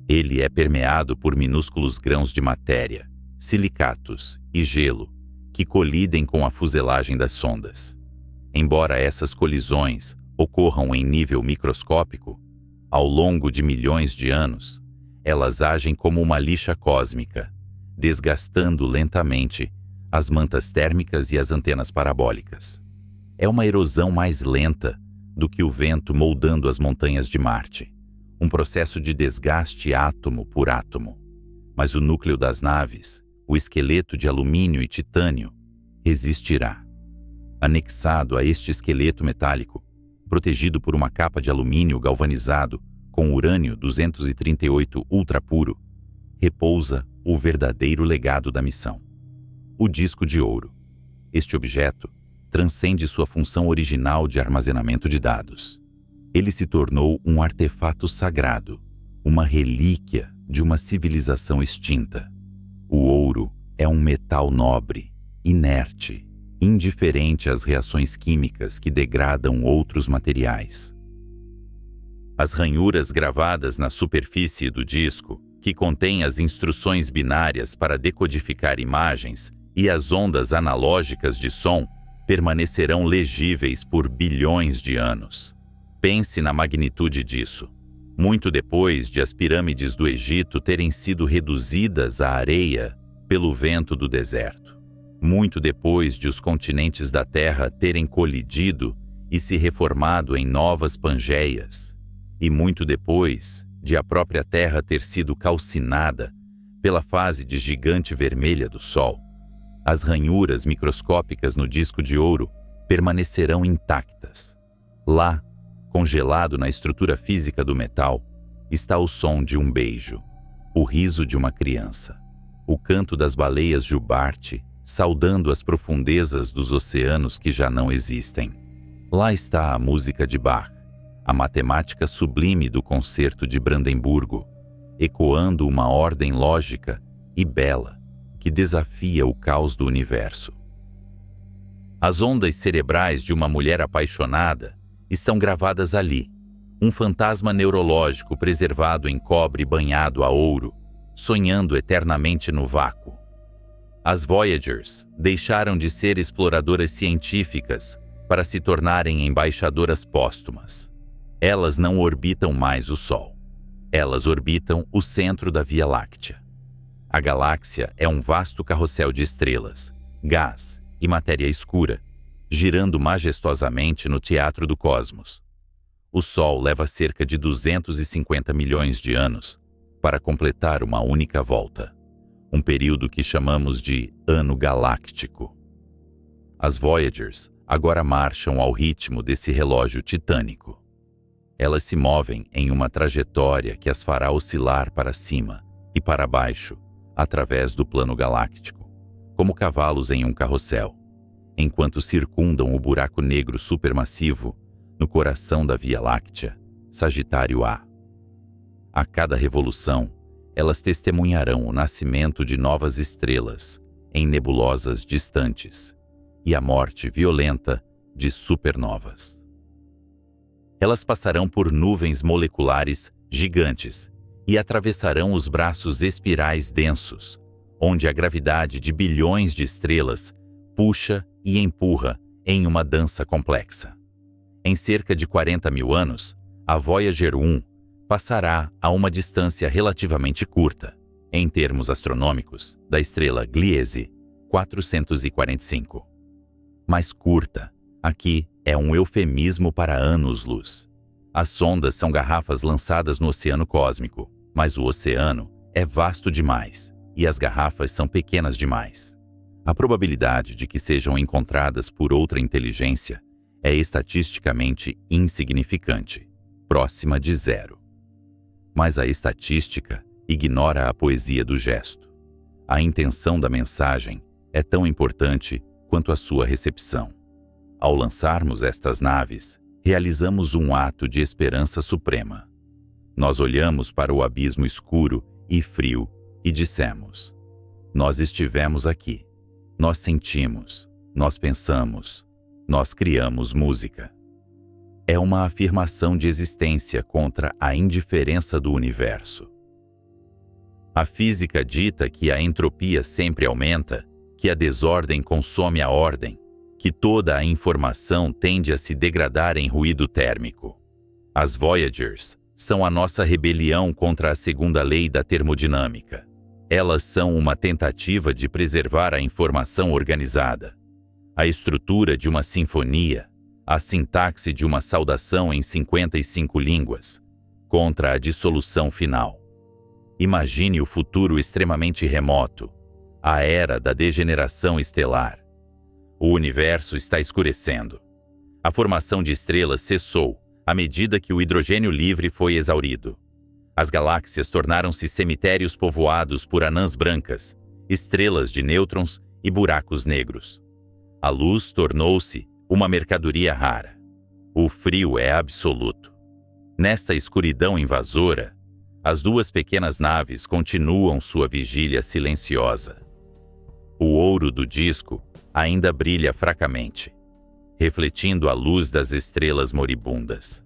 Ele é permeado por minúsculos grãos de matéria, silicatos e gelo que colidem com a fuselagem das sondas. Embora essas colisões ocorram em nível microscópico, ao longo de milhões de anos, elas agem como uma lixa cósmica, desgastando lentamente as mantas térmicas e as antenas parabólicas. É uma erosão mais lenta do que o vento moldando as montanhas de Marte, um processo de desgaste átomo por átomo. Mas o núcleo das naves, o esqueleto de alumínio e titânio, resistirá. Anexado a este esqueleto metálico, protegido por uma capa de alumínio galvanizado com urânio 238 ultrapuro, repousa o verdadeiro legado da missão: o disco de ouro. Este objeto transcende sua função original de armazenamento de dados. Ele se tornou um artefato sagrado, uma relíquia de uma civilização extinta. O ouro é um metal nobre, inerte, indiferente às reações químicas que degradam outros materiais. As ranhuras gravadas na superfície do disco, que contém as instruções binárias para decodificar imagens e as ondas analógicas de som, permanecerão legíveis por bilhões de anos. Pense na magnitude disso. Muito depois de as pirâmides do Egito terem sido reduzidas à areia pelo vento do deserto. Muito depois de os continentes da Terra terem colidido e se reformado em novas Pangeias. E muito depois de a própria Terra ter sido calcinada pela fase de gigante vermelha do Sol. As ranhuras microscópicas no disco de ouro permanecerão intactas. Lá, congelado na estrutura física do metal, está o som de um beijo, o riso de uma criança, o canto das baleias jubarte saudando as profundezas dos oceanos que já não existem. Lá está a música de Bach, a matemática sublime do concerto de Brandemburgo, ecoando uma ordem lógica e bela que desafia o caos do universo. As ondas cerebrais de uma mulher apaixonada estão gravadas ali, um fantasma neurológico preservado em cobre banhado a ouro, sonhando eternamente no vácuo. As Voyagers deixaram de ser exploradoras científicas para se tornarem embaixadoras póstumas. Elas não orbitam mais o Sol. Elas orbitam o centro da Via Láctea. A galáxia é um vasto carrossel de estrelas, gás e matéria escura, girando majestosamente no teatro do cosmos. O Sol leva cerca de 250 milhões de anos para completar uma única volta, um período que chamamos de Ano Galáctico. As Voyagers agora marcham ao ritmo desse relógio titânico. Elas se movem em uma trajetória que as fará oscilar para cima e para baixo através do plano galáctico, como cavalos em um carrossel, enquanto circundam o buraco negro supermassivo no coração da Via Láctea, Sagitário A. A cada revolução, elas testemunharão o nascimento de novas estrelas em nebulosas distantes e a morte violenta de supernovas. Elas passarão por nuvens moleculares gigantes e atravessarão os braços espirais densos, onde a gravidade de bilhões de estrelas puxa e empurra em uma dança complexa. Em cerca de 40 mil anos, a Voyager 1 passará a uma distância relativamente curta, em termos astronômicos, da estrela Gliese 445. Mais curta, aqui é um eufemismo para anos-luz. As sondas são garrafas lançadas no oceano cósmico, mas o oceano é vasto demais e as garrafas são pequenas demais. A probabilidade de que sejam encontradas por outra inteligência é estatisticamente insignificante, próxima de zero. Mas a estatística ignora a poesia do gesto. A intenção da mensagem é tão importante quanto a sua recepção. Ao lançarmos estas naves, realizamos um ato de esperança suprema. Nós olhamos para o abismo escuro e frio e dissemos: nós estivemos aqui. Nós sentimos, nós pensamos, nós criamos música. É uma afirmação de existência contra a indiferença do universo. A física dita que a entropia sempre aumenta, que a desordem consome a ordem, que toda a informação tende a se degradar em ruído térmico. As Voyagers são a nossa rebelião contra a segunda lei da termodinâmica. Elas são uma tentativa de preservar a informação organizada, a estrutura de uma sinfonia, a sintaxe de uma saudação em 55 línguas, contra a dissolução final. Imagine o futuro extremamente remoto, a era da degeneração estelar. O universo está escurecendo. A formação de estrelas cessou à medida que o hidrogênio livre foi exaurido. As galáxias tornaram-se cemitérios povoados por anãs brancas, estrelas de nêutrons e buracos negros. A luz tornou-se uma mercadoria rara. O frio é absoluto. Nesta escuridão invasora, as duas pequenas naves continuam sua vigília silenciosa. O ouro do disco ainda brilha fracamente, refletindo a luz das estrelas moribundas.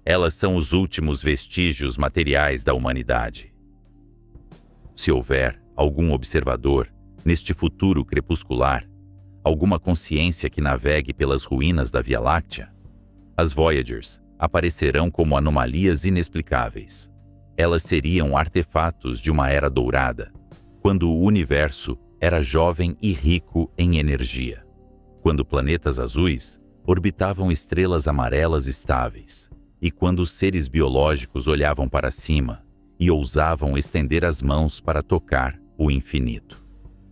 Elas são os últimos vestígios materiais da humanidade. Se houver algum observador neste futuro crepuscular, alguma consciência que navegue pelas ruínas da Via Láctea, as Voyagers aparecerão como anomalias inexplicáveis. Elas seriam artefatos de uma era dourada, quando o universo era jovem e rico em energia, quando planetas azuis orbitavam estrelas amarelas estáveis, e quando os seres biológicos olhavam para cima e ousavam estender as mãos para tocar o infinito.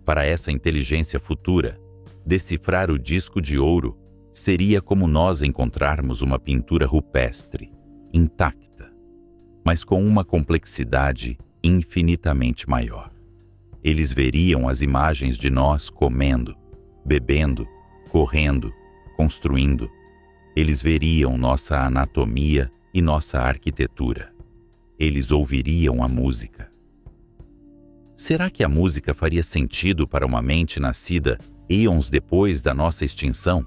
Para essa inteligência futura, decifrar o disco de ouro seria como nós encontrarmos uma pintura rupestre, intacta, mas com uma complexidade infinitamente maior. Eles veriam as imagens de nós comendo, bebendo, correndo, construindo. Eles veriam nossa anatomia e nossa arquitetura. Eles ouviriam a música. Será que a música faria sentido para uma mente nascida eons depois da nossa extinção?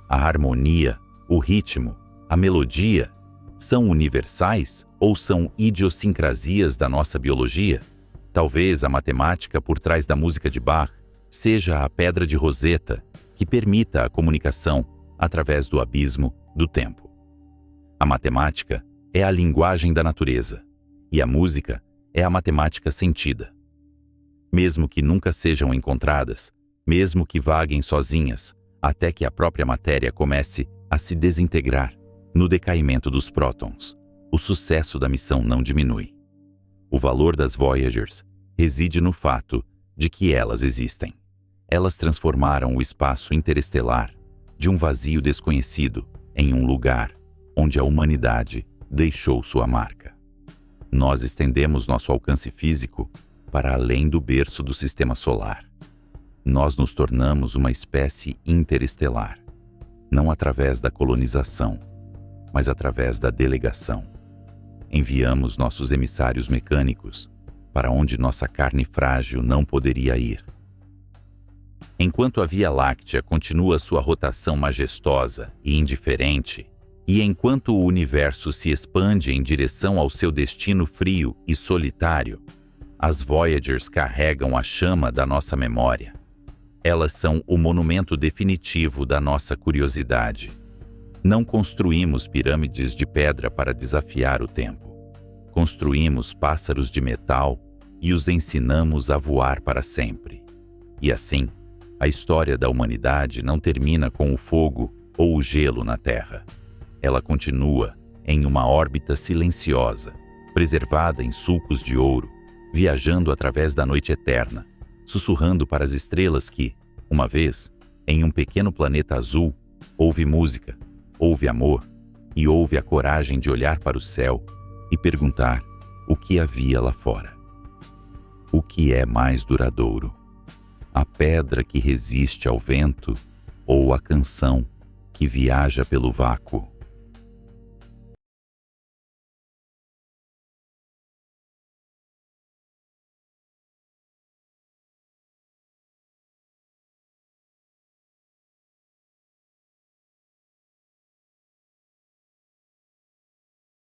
A harmonia, o ritmo, a melodia são universais ou são idiosincrasias da nossa biologia? Talvez a matemática por trás da música de Bach seja a pedra de Roseta que permita a comunicação através do abismo do tempo. A matemática é a linguagem da natureza e a música é a matemática sentida. Mesmo que nunca sejam encontradas, mesmo que vaguem sozinhas, até que a própria matéria comece a se desintegrar no decaimento dos prótons, o sucesso da missão não diminui. O valor das Voyagers reside no fato de que elas existem. Elas transformaram o espaço interestelar de um vazio desconhecido em um lugar onde a humanidade deixou sua marca. Nós estendemos nosso alcance físico para além do berço do sistema solar. Nós nos tornamos uma espécie interestelar, não através da colonização, mas através da delegação. Enviamos nossos emissários mecânicos para onde nossa carne frágil não poderia ir. Enquanto a Via Láctea continua sua rotação majestosa e indiferente, e enquanto o universo se expande em direção ao seu destino frio e solitário, as Voyagers carregam a chama da nossa memória. Elas são o monumento definitivo da nossa curiosidade. Não construímos pirâmides de pedra para desafiar o tempo. Construímos pássaros de metal e os ensinamos a voar para sempre. E assim, a história da humanidade não termina com o fogo ou o gelo na Terra. Ela continua em uma órbita silenciosa, preservada em sulcos de ouro, viajando através da noite eterna, sussurrando para as estrelas que, uma vez, em um pequeno planeta azul, houve música, houve amor e houve a coragem de olhar para o céu e perguntar o que havia lá fora. O que é mais duradouro? A pedra que resiste ao vento ou a canção que viaja pelo vácuo?